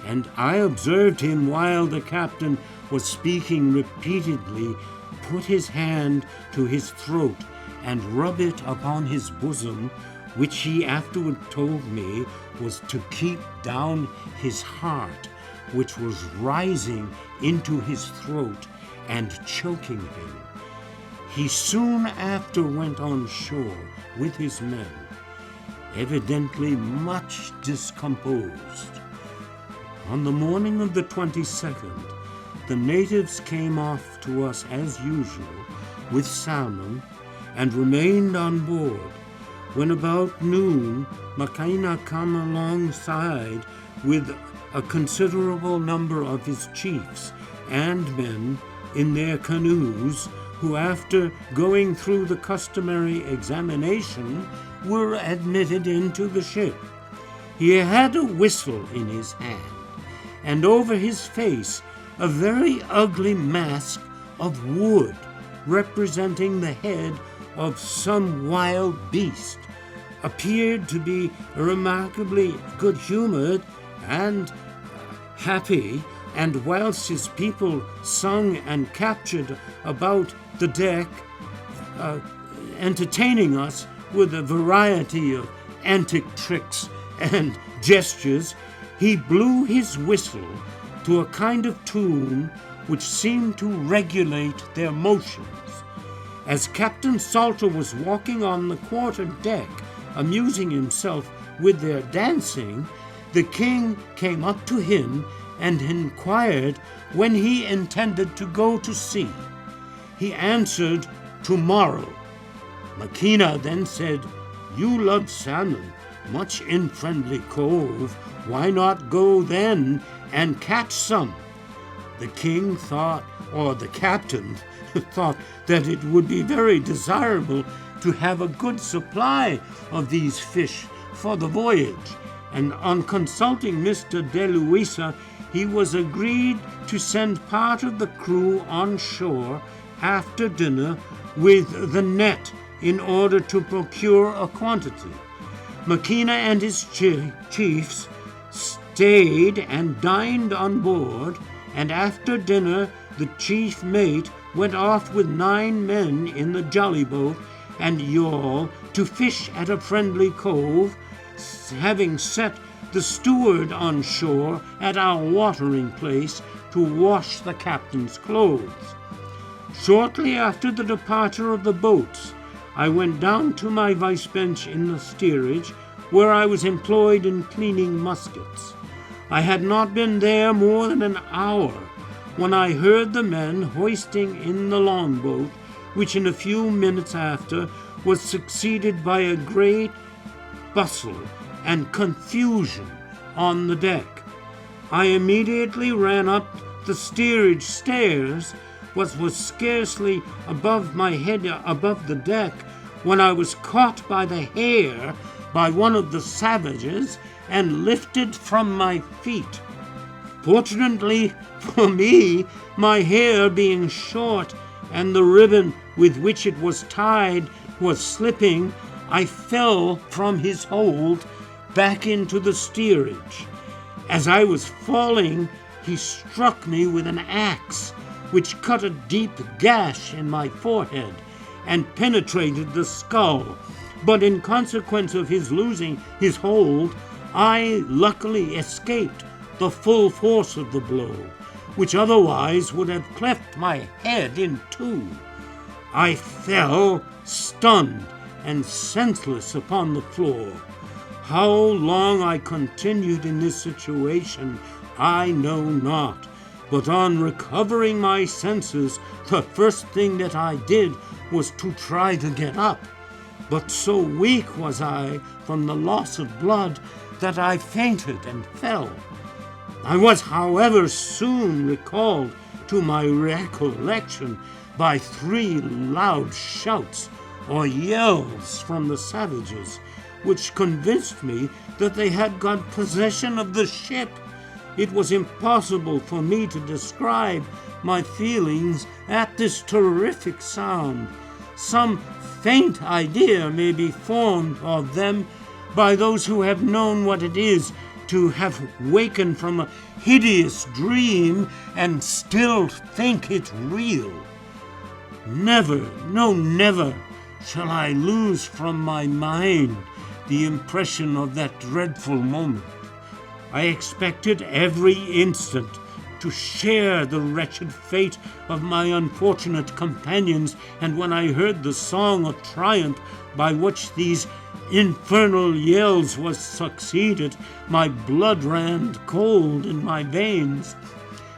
And I observed him, while the captain was speaking repeatedly, put his hand to his throat and rub it upon his bosom, which he afterward told me was to keep down his heart, which was rising into his throat and choking him. He soon after went on shore with his men, evidently much discomposed. On the morning of the 22nd, the natives came off to us as usual with salmon and remained on board. When about noon, Makina came alongside with a considerable number of his chiefs and men in their canoes, who, after going through the customary examination, were admitted into the ship. He had a whistle in his hand, and over his face a very ugly mask of wood representing the head of some wild beast. Appeared to be remarkably good-humored and happy, and whilst his people sung and captured about the deck, entertaining us with a variety of antic tricks and gestures, he blew his whistle to a kind of tune which seemed to regulate their motions. As Captain Salter was walking on the quarter deck, amusing himself with their dancing, the king came up to him and inquired when he intended to go to sea. He answered, "Tomorrow." Makina then said, "You love salmon much in Friendly Cove. Why not go then and catch some?" The king thought, or the captain thought, that it would be very desirable to have a good supply of these fish for the voyage, and on consulting Mr. De Luisa, he was agreed to send part of the crew on shore after dinner with the net in order to procure a quantity. Makina and his chiefs stayed and dined on board, and after dinner the chief mate went off with 9 men in the jolly boat and yawl to fish at a friendly cove, having set the steward on shore at our watering place to wash the captain's clothes. Shortly after the departure of the boats, I went down to my vice bench in the steerage, where I was employed in cleaning muskets. I had not been there more than an hour when I heard the men hoisting in the longboat, which in a few minutes after was succeeded by a great bustle and confusion on the deck. I immediately ran up the steerage stairs, but was scarcely above my head above the deck when I was caught by the hair by one of the savages and lifted from my feet. Fortunately for me, my hair being short and the ribbon with which it was tied was slipping, I fell from his hold back into the steerage. As I was falling, he struck me with an axe, which cut a deep gash in my forehead and penetrated the skull. But in consequence of his losing his hold, I luckily escaped the full force of the blow, which otherwise would have cleft my head in two. I fell stunned and senseless upon the floor. How long I continued in this situation I know not, but on recovering my senses, the first thing that I did was to try to get up. But so weak was I from the loss of blood that I fainted and fell. I was, however, soon recalled to my recollection by 3 loud shouts or yells from the savages, which convinced me that they had got possession of the ship. It was impossible for me to describe my feelings at this terrific sound. Some faint idea may be formed of them by those who have known what it is to have wakened from a hideous dream and still think it real. Never, no, never shall I lose from my mind the impression of that dreadful moment. I expected every instant to share the wretched fate of my unfortunate companions, and when I heard the song of triumph by which these infernal yells was succeeded, my blood ran cold in my veins.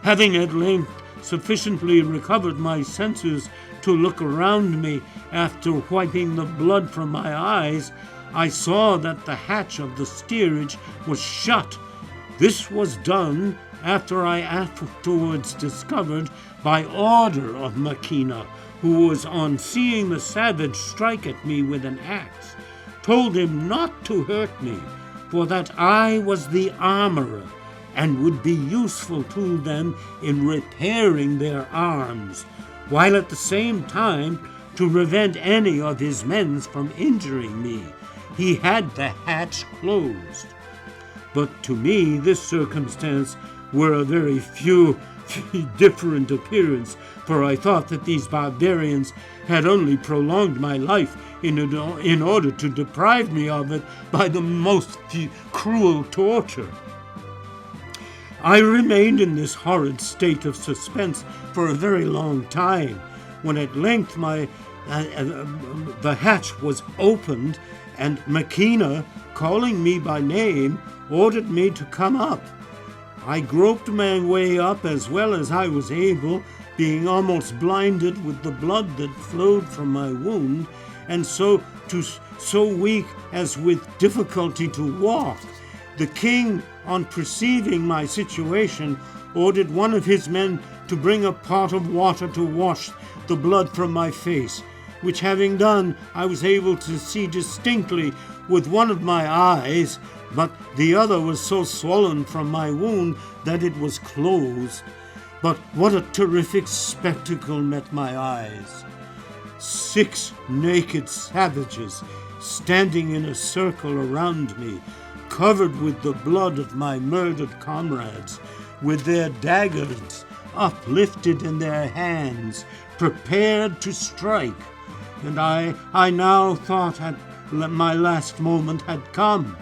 Having at length sufficiently recovered my senses to look around me after wiping the blood from my eyes, I saw that the hatch of the steerage was shut. This was done after I afterwards discovered, by order of Makina, who was, on seeing the savage strike at me with an axe, told him not to hurt me, for that I was the armorer, and would be useful to them in repairing their arms, while at the same time to prevent any of his men from injuring me. He had the hatch closed. But to me this circumstance were a very different appearance, for I thought that these barbarians had only prolonged my life in order to deprive me of it by the most cruel torture. I remained in this horrid state of suspense for a very long time, when at length the hatch was opened, and Makina, calling me by name, ordered me to come up. I groped my way up as well as I was able, being almost blinded with the blood that flowed from my wound, and so weak as with difficulty to walk. The king, on perceiving my situation, ordered one of his men to bring a pot of water to wash the blood from my face, which having done, I was able to see distinctly with one of my eyes, but the other was so swollen from my wound that it was closed. But what a terrific spectacle met my eyes! 6 naked savages standing in a circle around me, covered with the blood of my murdered comrades, with their daggers uplifted in their hands, prepared to strike. And I now thought my last moment had come,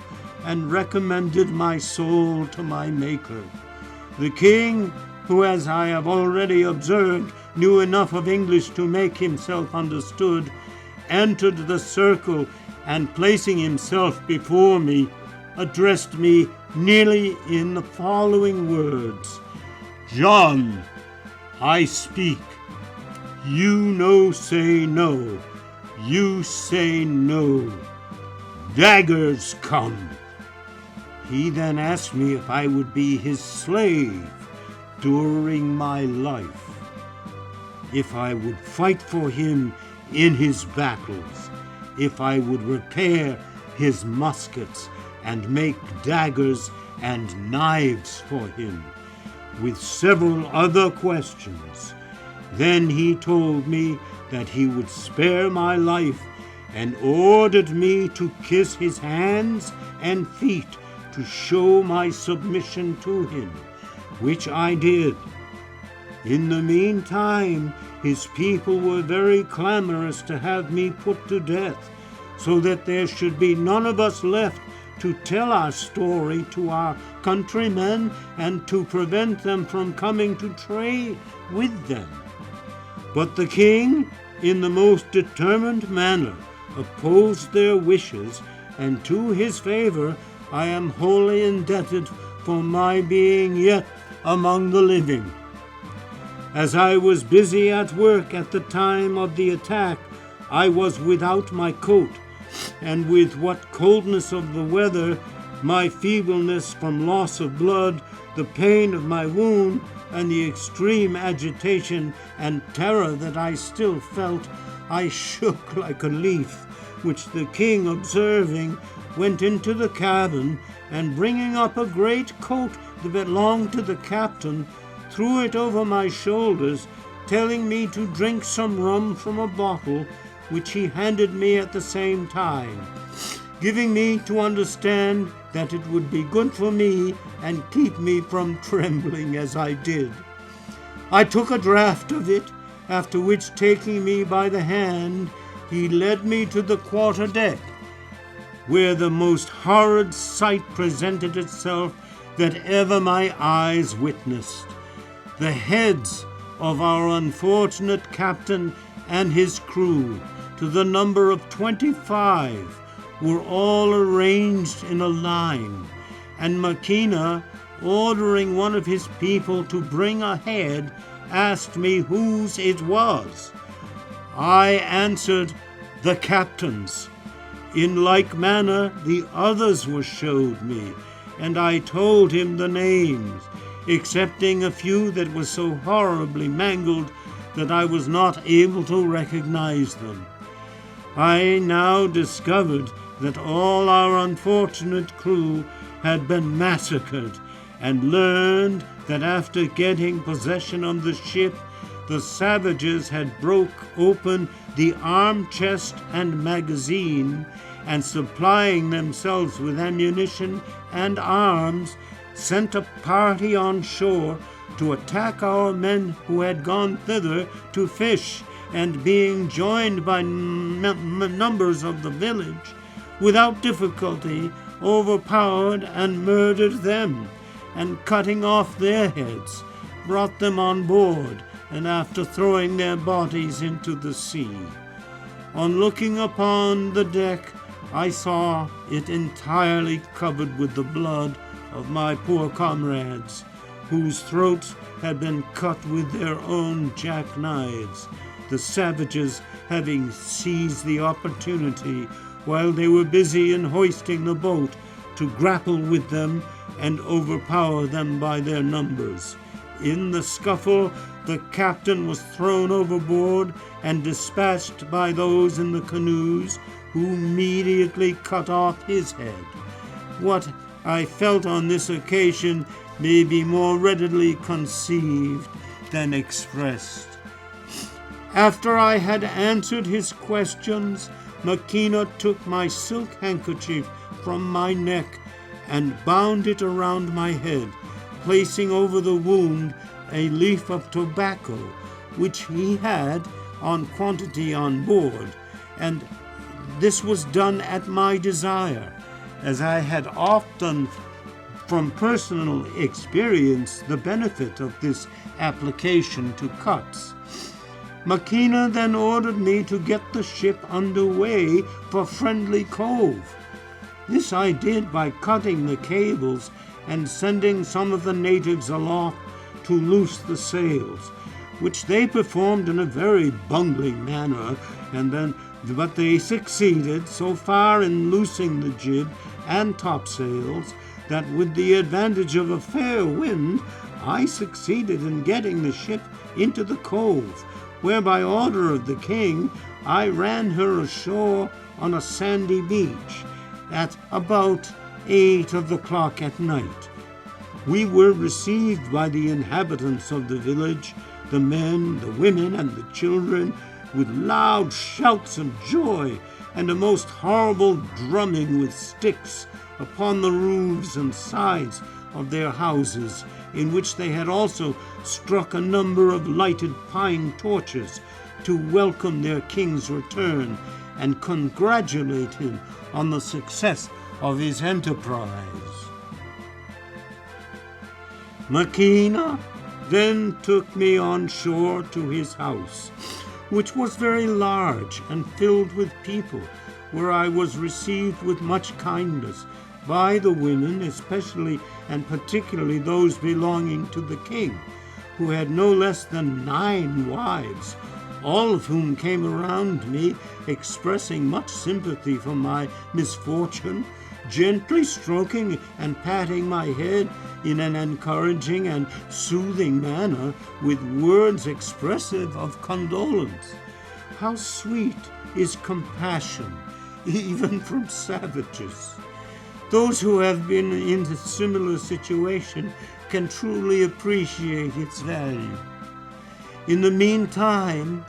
and recommended my soul to my Maker. The king, who, as I have already observed, knew enough of English to make himself understood, entered the circle, and placing himself before me, addressed me nearly in the following words: "John, I speak. You no say no. You say no. Daggers come." He then asked me if I would be his slave during my life, if I would fight for him in his battles, if I would repair his muskets and make daggers and knives for him, with several other questions. Then he told me that he would spare my life, and ordered me to kiss his hands and feet to show my submission to him, which I did. In the meantime, his people were very clamorous to have me put to death, so that there should be none of us left to tell our story to our countrymen and to prevent them from coming to trade with them. But the king, in the most determined manner, opposed their wishes, and to his favor I am wholly indebted for my being yet among the living. As I was busy at work at the time of the attack, I was without my coat, and with what coldness of the weather, my feebleness from loss of blood, the pain of my wound, and the extreme agitation and terror that I still felt, I shook like a leaf, which the king, observing, went into the cabin, and bringing up a great coat that belonged to the captain, threw it over my shoulders, telling me to drink some rum from a bottle which he handed me at the same time, giving me to understand that it would be good for me and keep me from trembling as I did. I took a draught of it, after which, taking me by the hand, he led me to the quarter-deck, where the most horrid sight presented itself that ever my eyes witnessed. The heads of our unfortunate captain and his crew, to the number of 25, were all arranged in a line, and Makina, ordering one of his people to bring a head, asked me whose it was. I answered, "The captain's." In like manner the others were showed me, and I told him the names, excepting a few that were so horribly mangled that I was not able to recognize them. I now discovered that all our unfortunate crew had been massacred, and learned that after getting possession of the ship, the savages had broke open the arm chest and magazine, and supplying themselves with ammunition and arms, sent a party on shore to attack our men who had gone thither to fish, and being joined by numbers of the village, without difficulty overpowered and murdered them, and cutting off their heads, brought them on board, and after throwing their bodies into the sea. On looking upon the deck, I saw it entirely covered with the blood of my poor comrades, whose throats had been cut with their own jackknives, the savages having seized the opportunity while they were busy in hoisting the boat to grapple with them and overpower them by their numbers. In the scuffle, the captain was thrown overboard and dispatched by those in the canoes, who immediately cut off his head. What I felt on this occasion may be more readily conceived than expressed. After I had answered his questions, Makina took my silk handkerchief from my neck and bound it around my head, placing over the wound a leaf of tobacco, which he had on quantity on board, and this was done at my desire, as I had often from personal experience the benefit of this application to cuts. Makina then ordered me to get the ship under way for Friendly Cove. This I did by cutting the cables and sending some of the natives aloft to loose the sails, which they performed in a very bungling manner, but they succeeded so far in loosing the jib and topsails that with the advantage of a fair wind, I succeeded in getting the ship into the cove, where by order of the king I ran her ashore on a sandy beach at about 8 o'clock at night. We were received by the inhabitants of the village, the men, the women, and the children, with loud shouts of joy and a most horrible drumming with sticks upon the roofs and sides of their houses, in which they had also struck a number of lighted pine torches to welcome their king's return and congratulate him on the success of his enterprise. Makina then took me on shore to his house, which was very large and filled with people, where I was received with much kindness by the women, especially and particularly those belonging to the king, who had no less than 9 wives, all of whom came around me expressing much sympathy for my misfortune, gently stroking and patting my head in an encouraging and soothing manner with words expressive of condolence. How sweet is compassion, even from savages! Those who have been in a similar situation can truly appreciate its value. In the meantime,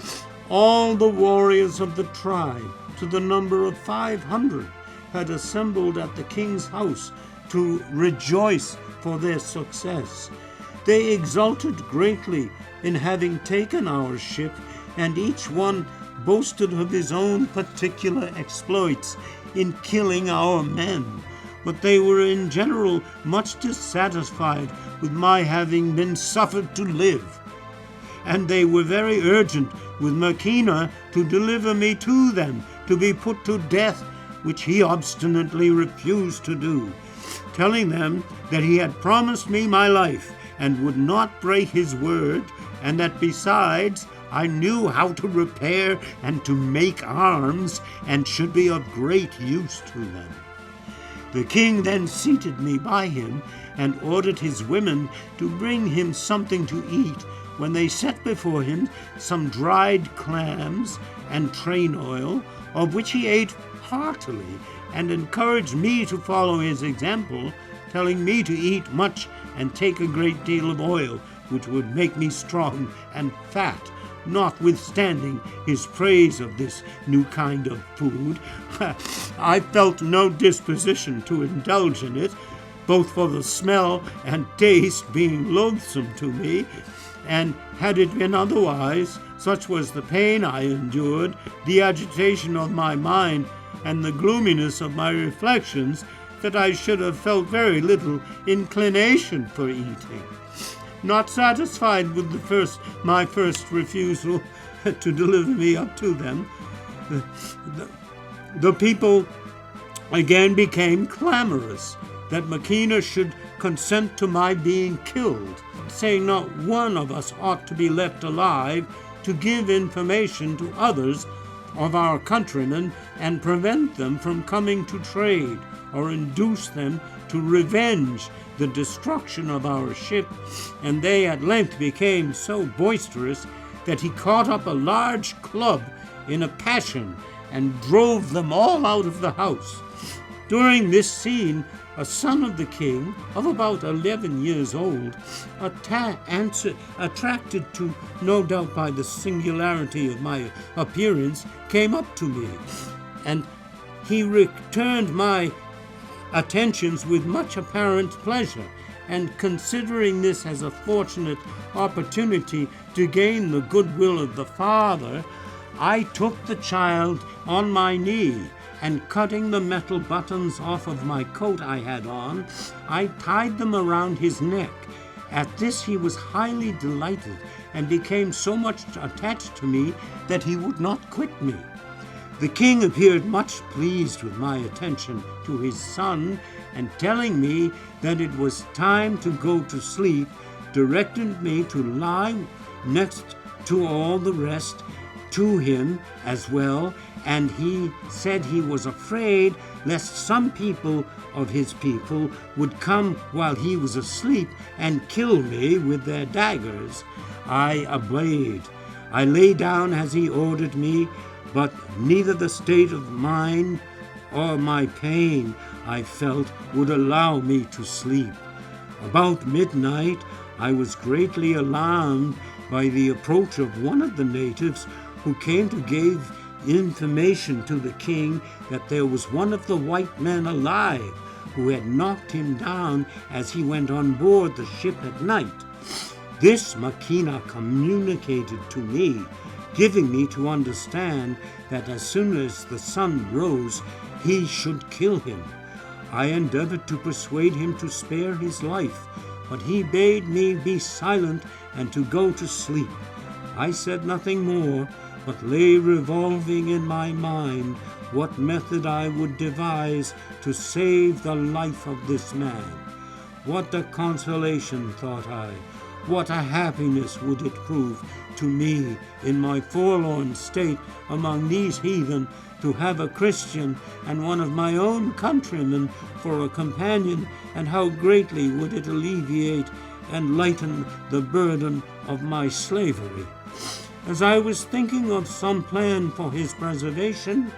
All the warriors of the tribe, to the number of 500, had assembled at the king's house to rejoice for their success. They exulted greatly in having taken our ship, and each one boasted of his own particular exploits in killing our men. But they were in general much dissatisfied with my having been suffered to live, and they were very urgent with Machina to deliver me to them, to be put to death, which he obstinately refused to do, telling them that he had promised me my life and would not break his word, and that besides I knew how to repair and to make arms, and should be of great use to them. The king then seated me by him, and ordered his women to bring him something to eat, when they set before him some dried clams and train oil, of which he ate heartily, and encouraged me to follow his example, telling me to eat much and take a great deal of oil, which would make me strong and fat. Notwithstanding his praise of this new kind of food, I felt no disposition to indulge in it, both for the smell and taste being loathsome to me, and had it been otherwise, such was the pain I endured, the agitation of my mind, and the gloominess of my reflections, that I should have felt very little inclination for eating. Not satisfied with my first refusal to deliver me up to them, the people again became clamorous that Machina should consent to my being killed, saying not one of us ought to be left alive to give information to others of our countrymen and prevent them from coming to trade, or induce them to revenge the destruction of our ship. And they at length became so boisterous that he caught up a large club in a passion and drove them all out of the house. During this scene, a son of the king, of about 11 years old, attracted to, no doubt by the singularity of my appearance, came up to me, and he returned my attentions with much apparent pleasure, and considering this as a fortunate opportunity to gain the goodwill of the father, I took the child on my knee, and cutting the metal buttons off of my coat I had on, I tied them around his neck. At this he was highly delighted, and became so much attached to me that he would not quit me. The king appeared much pleased with my attention to his son, and telling me that it was time to go to sleep, directed me to lie next to all the rest to him as well, and he said he was afraid lest some people of his people would come while he was asleep and kill me with their daggers. I obeyed. I lay down as he ordered me, but neither the state of mind or my pain I felt would allow me to sleep. About midnight, I was greatly alarmed by the approach of one of the natives, who came to give information to the king that there was one of the white men alive who had knocked him down as he went on board the ship at night. This Machina communicated to me, giving me to understand that as soon as the sun rose, he should kill him. I endeavored to persuade him to spare his life, but he bade me be silent and to go to sleep. I said nothing more, but lay revolving in my mind what method I would devise to save the life of this man. What a consolation, thought I, what a happiness would it prove to me in my forlorn state among these heathen to have a Christian and one of my own countrymen for a companion, and how greatly would it alleviate and lighten the burden of my slavery. As I was thinking of some plan for his preservation,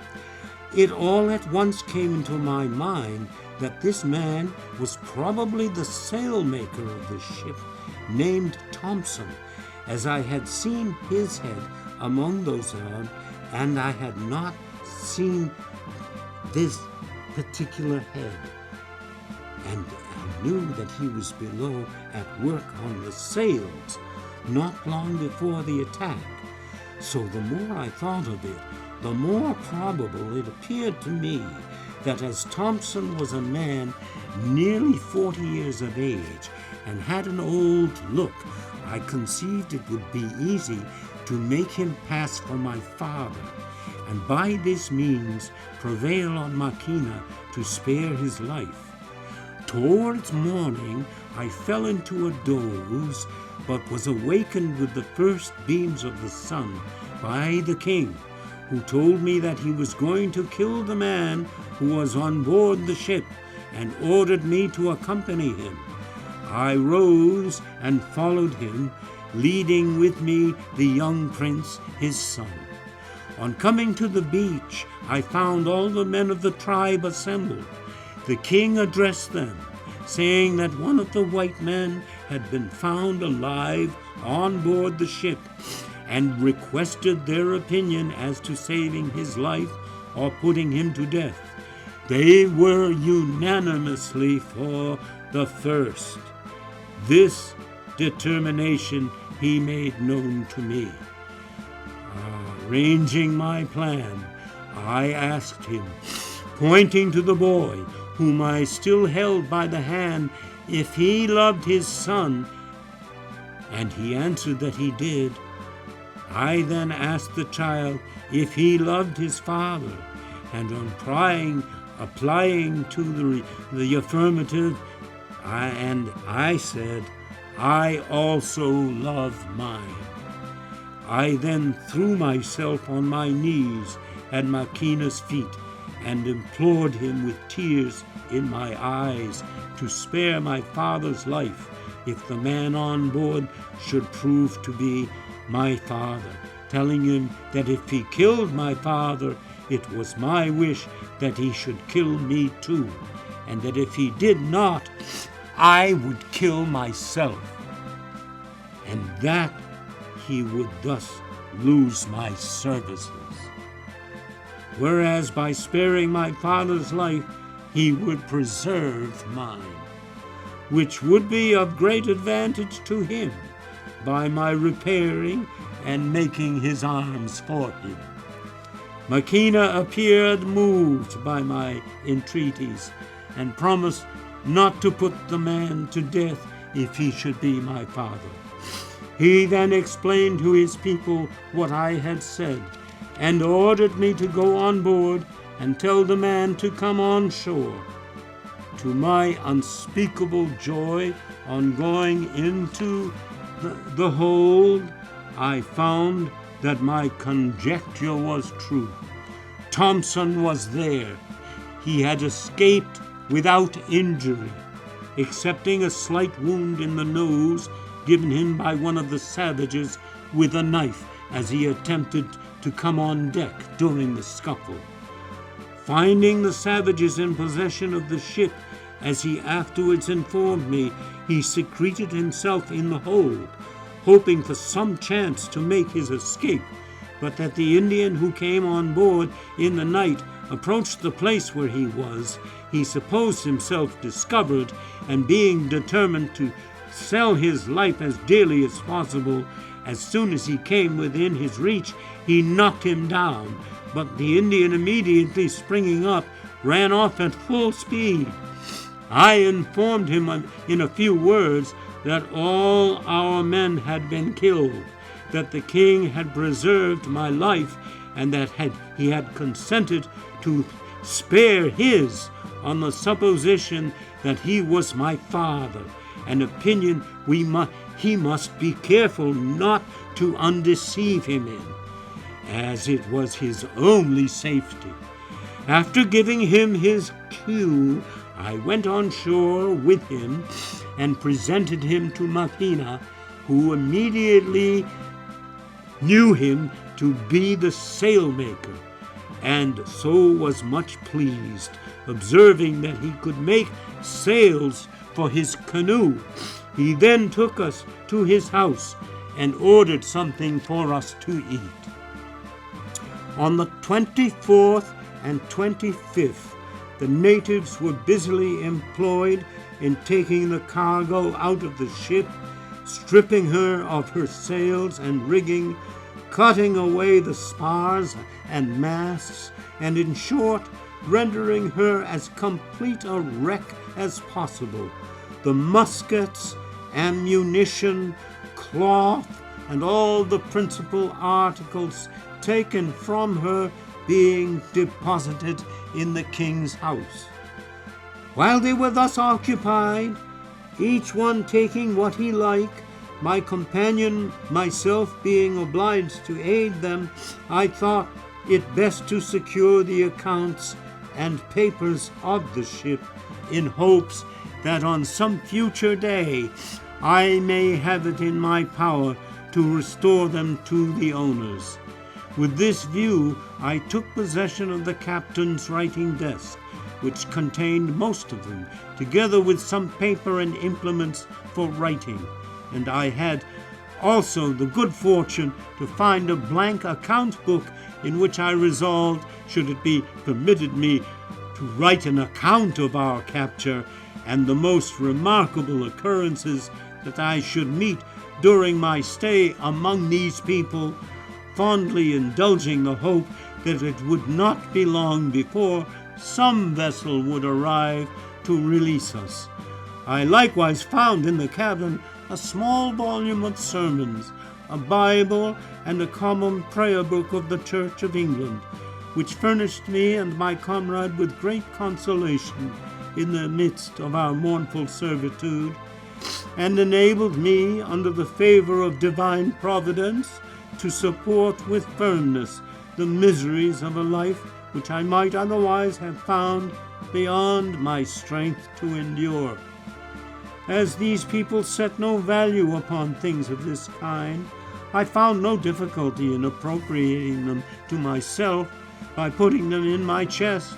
it all at once came into my mind that this man was probably the sailmaker of the ship, named Thompson, as I had seen his head among those around, and I had not seen this particular head. And I knew that he was below at work on the sails, not long before the attack. So the more I thought of it, the more probable it appeared to me that as Thompson was a man nearly 40 years of age and had an old look, I conceived it would be easy to make him pass for my father, and by this means prevail on Makina to spare his life. Towards morning I fell into a doze, but was awakened with the first beams of the sun by the king, who told me that he was going to kill the man who was on board the ship, and ordered me to accompany him. I rose and followed him, leading with me the young prince, his son. On coming to the beach, I found all the men of the tribe assembled. The king addressed them, saying that one of the white men had been found alive on board the ship, and requested their opinion as to saving his life or putting him to death. They were unanimously for the first. This determination he made known to me. Arranging my plan, I asked him, pointing to the boy, whom I still held by the hand, if he loved his son, and he answered that he did. I then asked the child if he loved his father, and on applying to the affirmative, I said, I also love mine. I then threw myself on my knees at Makina's feet and implored him with tears in my eyes to spare my father's life if the man on board should prove to be my father, telling him that if he killed my father, it was my wish that he should kill me too, and that if he did not, I would kill myself, and that he would thus lose my services. Whereas by sparing my father's life, he would preserve mine, which would be of great advantage to him by my repairing and making his arms for him. Makina appeared moved by my entreaties, and promised not to put the man to death if he should be my father. He then explained to his people what I had said, and ordered me to go on board and tell the man to come on shore. To my unspeakable joy, on going into the hold, I found that my conjecture was true. Thompson was there. He had escaped without injury, excepting a slight wound in the nose given him by one of the savages with a knife as he attempted to come on deck during the scuffle. Finding the savages in possession of the ship, as he afterwards informed me, he secreted himself in the hold, hoping for some chance to make his escape, but that the Indian who came on board in the night approached the place where he was, he supposed himself discovered, and being determined to sell his life as dearly as possible, as soon as he came within his reach, he knocked him down, but the Indian, immediately springing up, ran off at full speed. I informed him in a few words that all our men had been killed, that the king had preserved my life, and that he had consented to spare his on the supposition that he was my father, an opinion he must be careful not to undeceive him in, as it was his only safety. After giving him his cue, I went on shore with him and presented him to Makina, who immediately knew him to be the sailmaker, and so was much pleased, observing that he could make sails for his canoe. He then took us to his house and ordered something for us to eat. On the 24th and 25th, the natives were busily employed in taking the cargo out of the ship, stripping her of her sails and rigging, cutting away the spars and masts, and in short, rendering her as complete a wreck as possible. The muskets, ammunition, cloth, and all the principal articles taken from her being deposited in the king's house. While they were thus occupied, each one taking what he liked, my companion, myself being obliged to aid them, I thought it best to secure the accounts and papers of the ship in hopes that on some future day I may have it in my power to restore them to the owners. With this view, I took possession of the captain's writing desk, which contained most of them, together with some paper and implements for writing, and I had also the good fortune to find a blank account book in which I resolved, should it be permitted me, to write an account of our capture and the most remarkable occurrences that I should meet during my stay among these people, fondly indulging the hope that it would not be long before some vessel would arrive to release us. I likewise found in the cabin a small volume of sermons, a Bible, and a common prayer book of the Church of England, which furnished me and my comrade with great consolation in the midst of our mournful servitude, and enabled me, under the favor of divine providence, to support with firmness the miseries of a life which I might otherwise have found beyond my strength to endure. As these people set no value upon things of this kind, I found no difficulty in appropriating them to myself by putting them in my chest,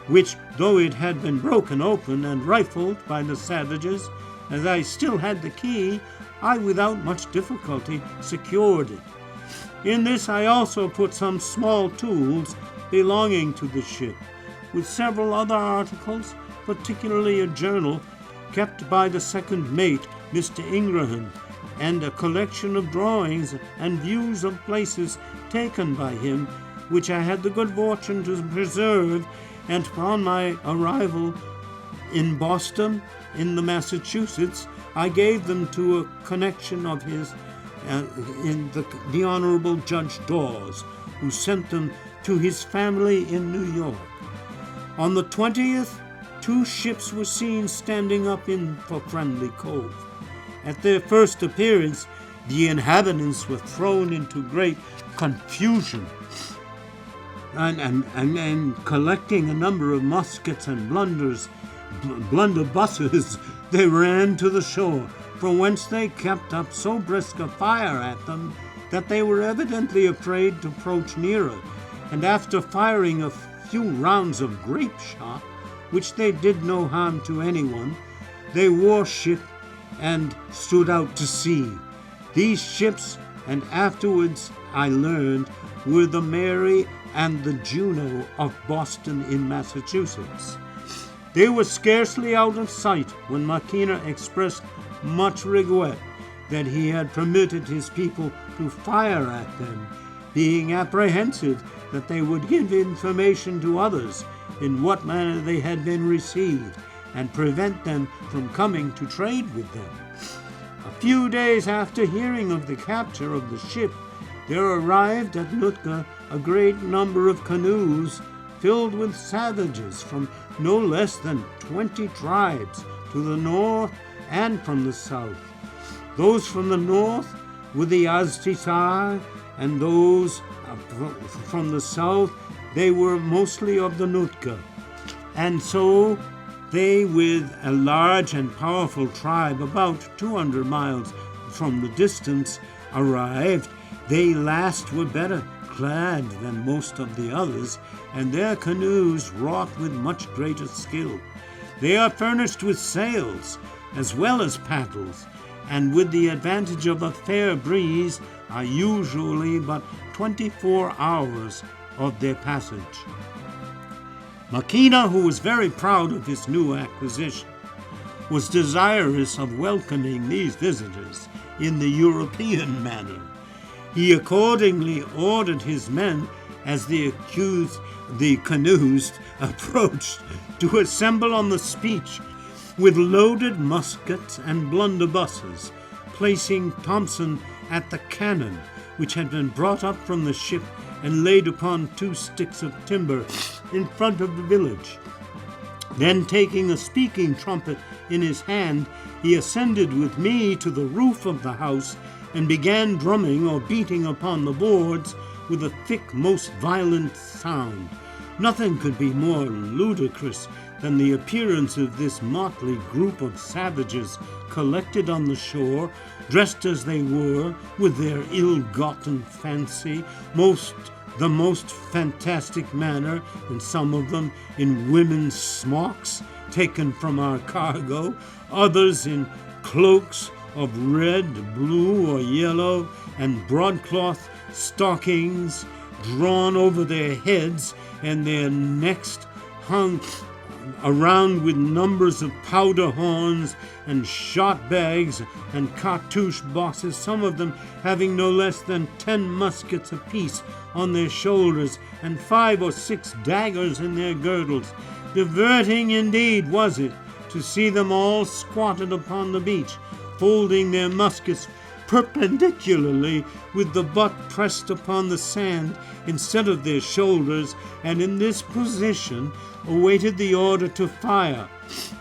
which, though it had been broken open and rifled by the savages, as I still had the key, I without much difficulty secured it. In this I also put some small tools belonging to the ship, with several other articles, particularly a journal kept by the second mate, Mr. Ingraham, and a collection of drawings and views of places taken by him, which I had the good fortune to preserve, and upon my arrival in Boston, in the Massachusetts, I gave them to a connection of his, in the Honorable Judge Dawes, who sent them to his family in New York. On the 20th, 2 ships were seen standing up for Friendly Cove. At their first appearance, the inhabitants were thrown into great confusion, and collecting a number of muskets and blunderbusses, they ran to the shore, from whence they kept up so brisk a fire at them that they were evidently afraid to approach nearer, and after firing a few rounds of grape shot, which they did no harm to anyone, they wore ship and stood out to sea. These ships, and afterwards I learned, were the Mary and the Juno of Boston in Massachusetts. They were scarcely out of sight when Maquina expressed much regret that he had permitted his people to fire at them, being apprehensive that they would give information to others in what manner they had been received, and prevent them from coming to trade with them. A few days after hearing of the capture of the ship, there arrived at Nootka a great number of canoes filled with savages from no less than 20 tribes to the north and from the south. Those from the north were the Aztecar, and those from the south, they were mostly of the Nootka. And so they, with a large and powerful tribe about 200 miles from the distance, arrived. They last were better clad than most of the others, and their canoes wrought with much greater skill. They are furnished with sails as well as paddles, and with the advantage of a fair breeze, are usually but 24 hours of their passage. Makina, who was very proud of his new acquisition, was desirous of welcoming these visitors in the European manner. He accordingly ordered his men, as the canoes approached, to assemble on the beach with loaded muskets and blunderbusses, placing Thompson at the cannon, which had been brought up from the ship and laid upon 2 sticks of timber in front of the village. Then, taking a speaking trumpet in his hand, he ascended with me to the roof of the house and began drumming or beating upon the boards with a thick, most violent sound. Nothing could be more ludicrous than the appearance of this motley group of savages collected on the shore, dressed as they were, with their ill-gotten fancy, the most fantastic manner, and some of them in women's smocks taken from our cargo, others in cloaks of red, blue, or yellow, and broadcloth stockings drawn over their heads, and their necks hung around with numbers of powder horns and shot bags and cartouche boxes, some of them having no less than 10 muskets apiece on their shoulders and 5 or 6 daggers in their girdles. Diverting indeed was it to see them all squatted upon the beach, holding their muskets perpendicularly with the butt pressed upon the sand instead of their shoulders, and in this position awaited the order to fire.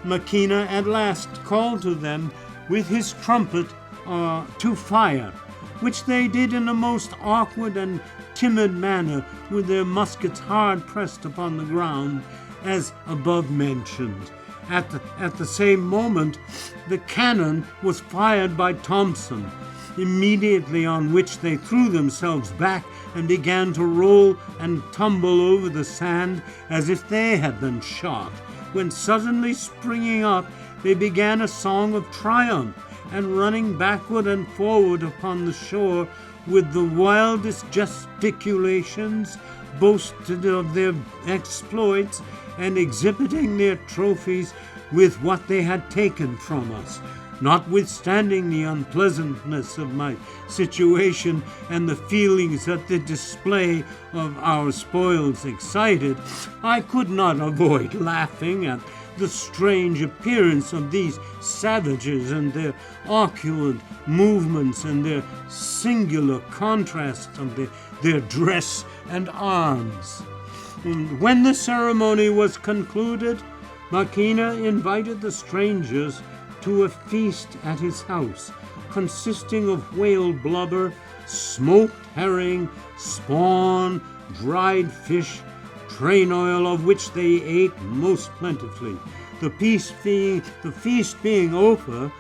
Makina at last called to them with his trumpet to fire, which they did in a most awkward and timid manner, with their muskets hard pressed upon the ground, as above mentioned. At the same moment, the cannon was fired by Thompson, immediately on which they threw themselves back and began to roll and tumble over the sand as if they had been shot, when suddenly springing up, they began a song of triumph, and running backward and forward upon the shore with the wildest gesticulations, boasted of their exploits and exhibiting their trophies with what they had taken from us. Notwithstanding the unpleasantness of my situation and the feelings that the display of our spoils excited, I could not avoid laughing at the strange appearance of these savages and their opulent movements and their singular contrast of their dress and arms. And when the ceremony was concluded, Makina invited the strangers to a feast at his house, consisting of whale blubber, smoked herring, spawn, dried fish, train oil, of which they ate most plentifully. The feast being over,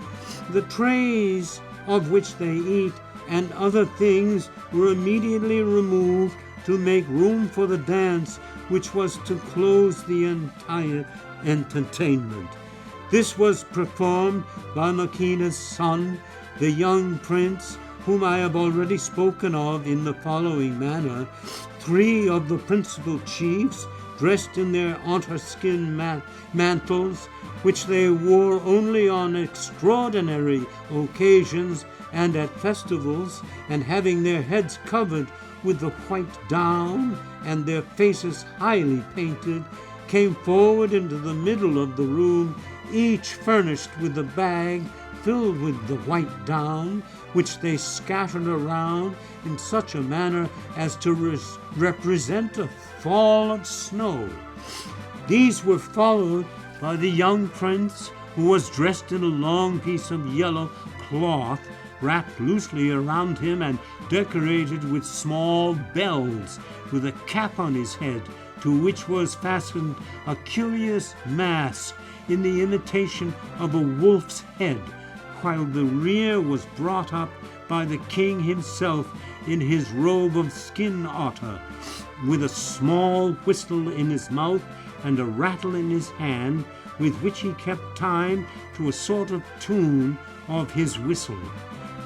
the trays of which they eat and other things were immediately removed to make room for the dance, which was to close the entire entertainment. This was performed by Makina's son, the young prince, whom I have already spoken of in the following manner. 3 of the principal chiefs, dressed in their otter-skin mantles, which they wore only on extraordinary occasions and at festivals, and having their heads covered with the white down and their faces highly painted, came forward into the middle of the room, each furnished with a bag filled with the white down, which they scattered around in such a manner as to represent a fall of snow. These were followed by the young prince, who was dressed in a long piece of yellow cloth wrapped loosely around him and decorated with small bells, with a cap on his head, to which was fastened a curious mask in the imitation of a wolf's head, while the rear was brought up by the king himself in his robe of skin otter, with a small whistle in his mouth and a rattle in his hand, with which he kept time to a sort of tune of his whistle.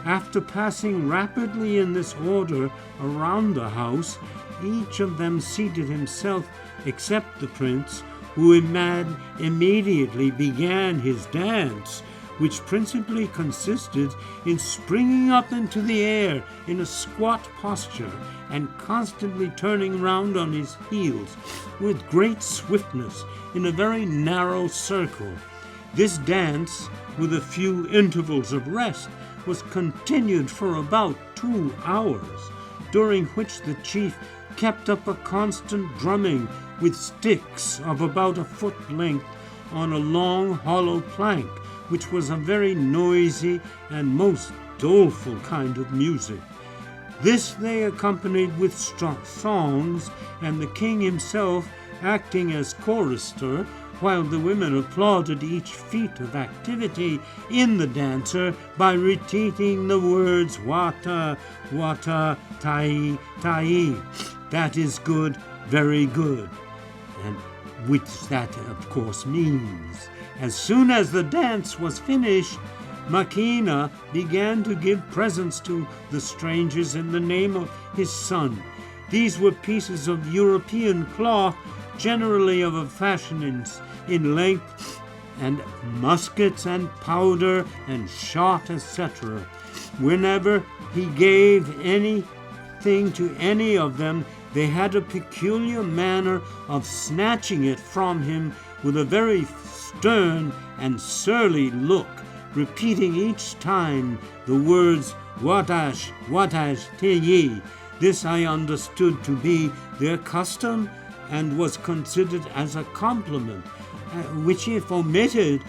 After passing rapidly in this order around the house, each of them seated himself except the prince, who immediately began his dance, which principally consisted in springing up into the air in a squat posture and constantly turning round on his heels with great swiftness in a very narrow circle. This dance, with a few intervals of rest, was continued for about 2 hours, during which the chief kept up a constant drumming with sticks of about a foot length on a long hollow plank, which was a very noisy and most doleful kind of music. This they accompanied with songs, and the king himself acting as chorister, while the women applauded each feat of activity in the dancer by repeating the words wata, wata, tai, tai. That is good, very good. And which that, of course, means. As soon as the dance was finished, Makina began to give presents to the strangers in the name of his son. These were pieces of European cloth, generally of a fashion in length, and muskets and powder and shot, etc. Whenever he gave anything to any of them, they had a peculiar manner of snatching it from him with a very stern and surly look, repeating each time the words watash, watash teyi. This I understood to be their custom, and was considered as a compliment, which if omitted,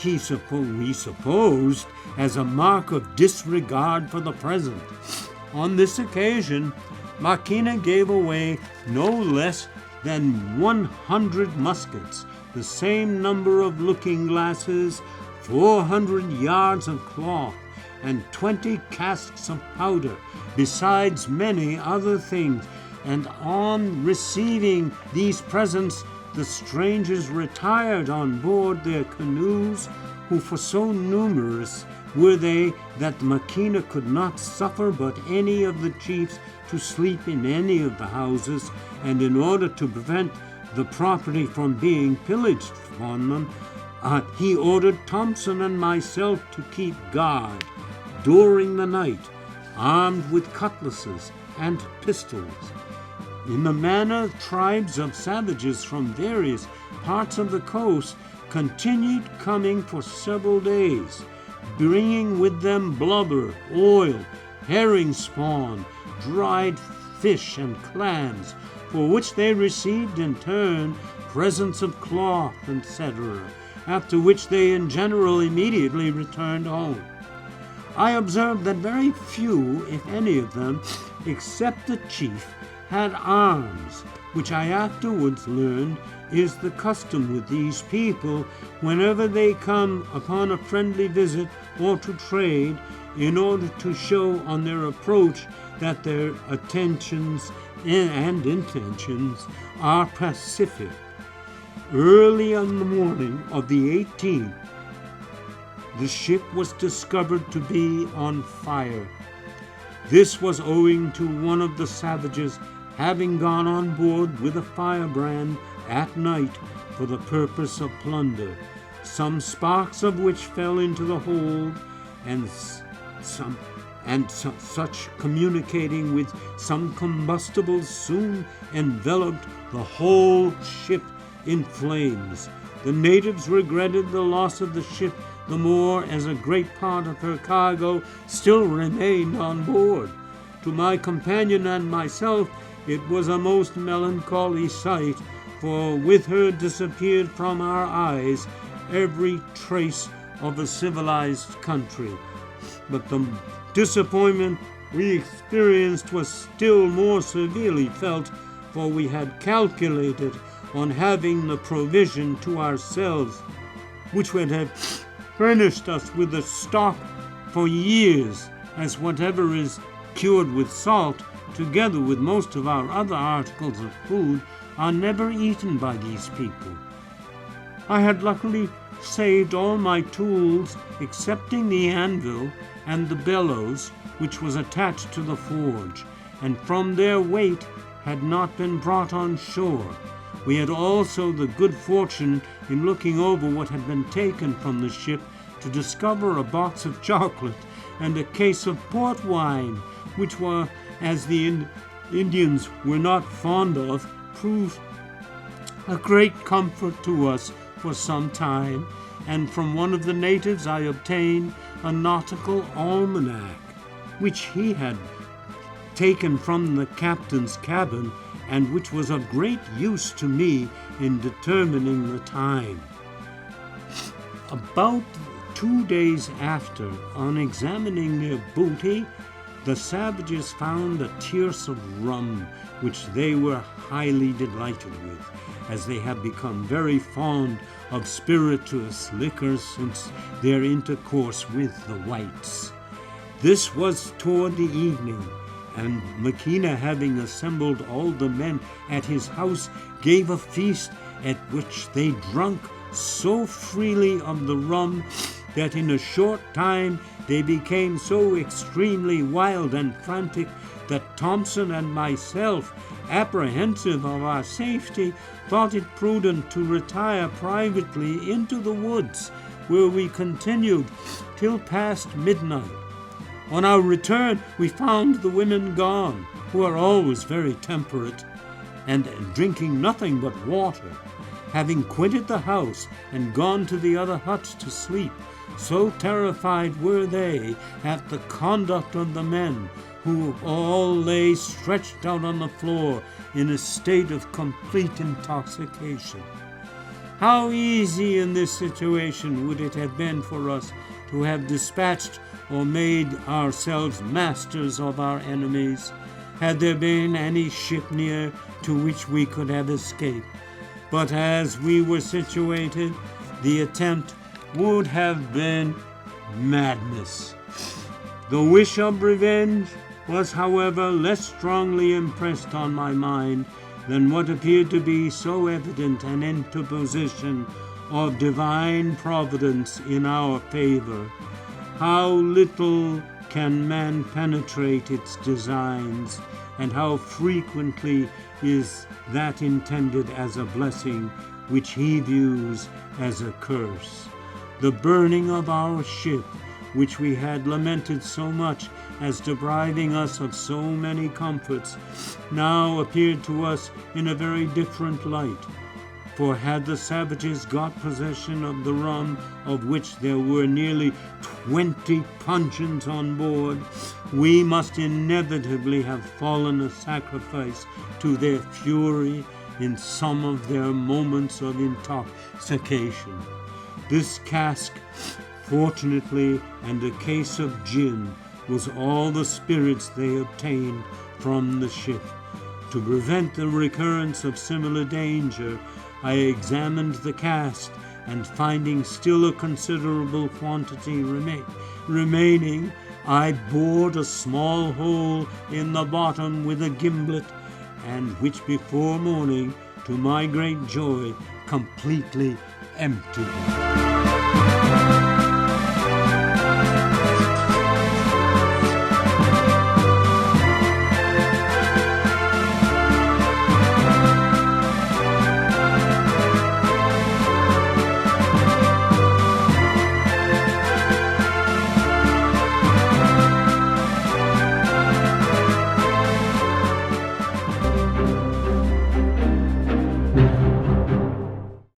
we supposed as a mark of disregard for the present. On this occasion, Makina gave away no less than 100 muskets, the same number of looking glasses, 400 yards of cloth, and 20 casks of powder, besides many other things. And on receiving these presents, the strangers retired on board their canoes, who for so numerous were they that Makina could not suffer but any of the chiefs to sleep in any of the houses, and in order to prevent the property from being pillaged from them, he ordered Thompson and myself to keep guard during the night, armed with cutlasses and pistols. In the manner, tribes of savages from various parts of the coast continued coming for several days, bringing with them blubber, oil, herring spawn, dried fish and clams, for which they received in turn presents of cloth, etc., after which they in general immediately returned home. I observed that very few, if any of them, except the chief, had arms, which I afterwards learned is the custom with these people whenever they come upon a friendly visit or to trade, in order to show on their approach that their attentions and intentions are pacific. Early on the morning of the 18th, the ship was discovered to be on fire. This was owing to one of the savages having gone on board with a firebrand at night for the purpose of plunder, some sparks of which fell into the hold, and such communicating with some combustibles soon enveloped the whole ship in flames. The natives regretted the loss of the ship the more as a great part of her cargo still remained on board. To my companion and myself, it was a most melancholy sight, for with her disappeared from our eyes every trace of a civilized country. But the disappointment we experienced was still more severely felt, for we had calculated on having the provision to ourselves, which would have furnished us with a stock for years, as whatever is cured with salt, together with most of our other articles of food, are never eaten by these people. I had luckily saved all my tools excepting the anvil and the bellows, which was attached to the forge, and from their weight had not been brought on shore. We had also the good fortune, in looking over what had been taken from the ship, to discover a box of chocolate and a case of port wine, which were, as the Indians were not fond of, proved a great comfort to us for some time, and from one of the natives I obtained a nautical almanac, which he had taken from the captain's cabin, and which was of great use to me in determining the time. About 2 days after, on examining their booty, the savages found a tierce of rum, which they were highly delighted with, as they have become very fond of spirituous liquors since their intercourse with the whites. This was toward the evening, and Maquina, having assembled all the men at his house, gave a feast at which they drank so freely of the rum that in a short time they became so extremely wild and frantic that Thompson and myself, apprehensive of our safety, thought it prudent to retire privately into the woods, where we continued till past midnight. On our return, we found the women gone, who are always very temperate, and drinking nothing but water, having quitted the house and gone to the other huts to sleep. So terrified were they at the conduct of the men, who all lay stretched out on the floor in a state of complete intoxication. How easy in this situation would it have been for us to have dispatched or made ourselves masters of our enemies, had there been any ship near to which we could have escaped. But as we were situated, the attempt would have been madness. The wish of revenge was, however, less strongly impressed on my mind than what appeared to be so evident an interposition of divine providence in our favor. How little can man penetrate its designs, and how frequently is that intended as a blessing which he views as a curse. The burning of our ship, which we had lamented so much as depriving us of so many comforts, now appeared to us in a very different light. For had the savages got possession of the rum, of which there were nearly 20 puncheons on board, we must inevitably have fallen a sacrifice to their fury in some of their moments of intoxication. This cask, fortunately, and a case of gin was all the spirits they obtained from the ship. To prevent the recurrence of similar danger, I examined the cask, and finding still a considerable quantity remaining, I bored a small hole in the bottom with a gimlet, and which before morning, to my great joy, completely emptied.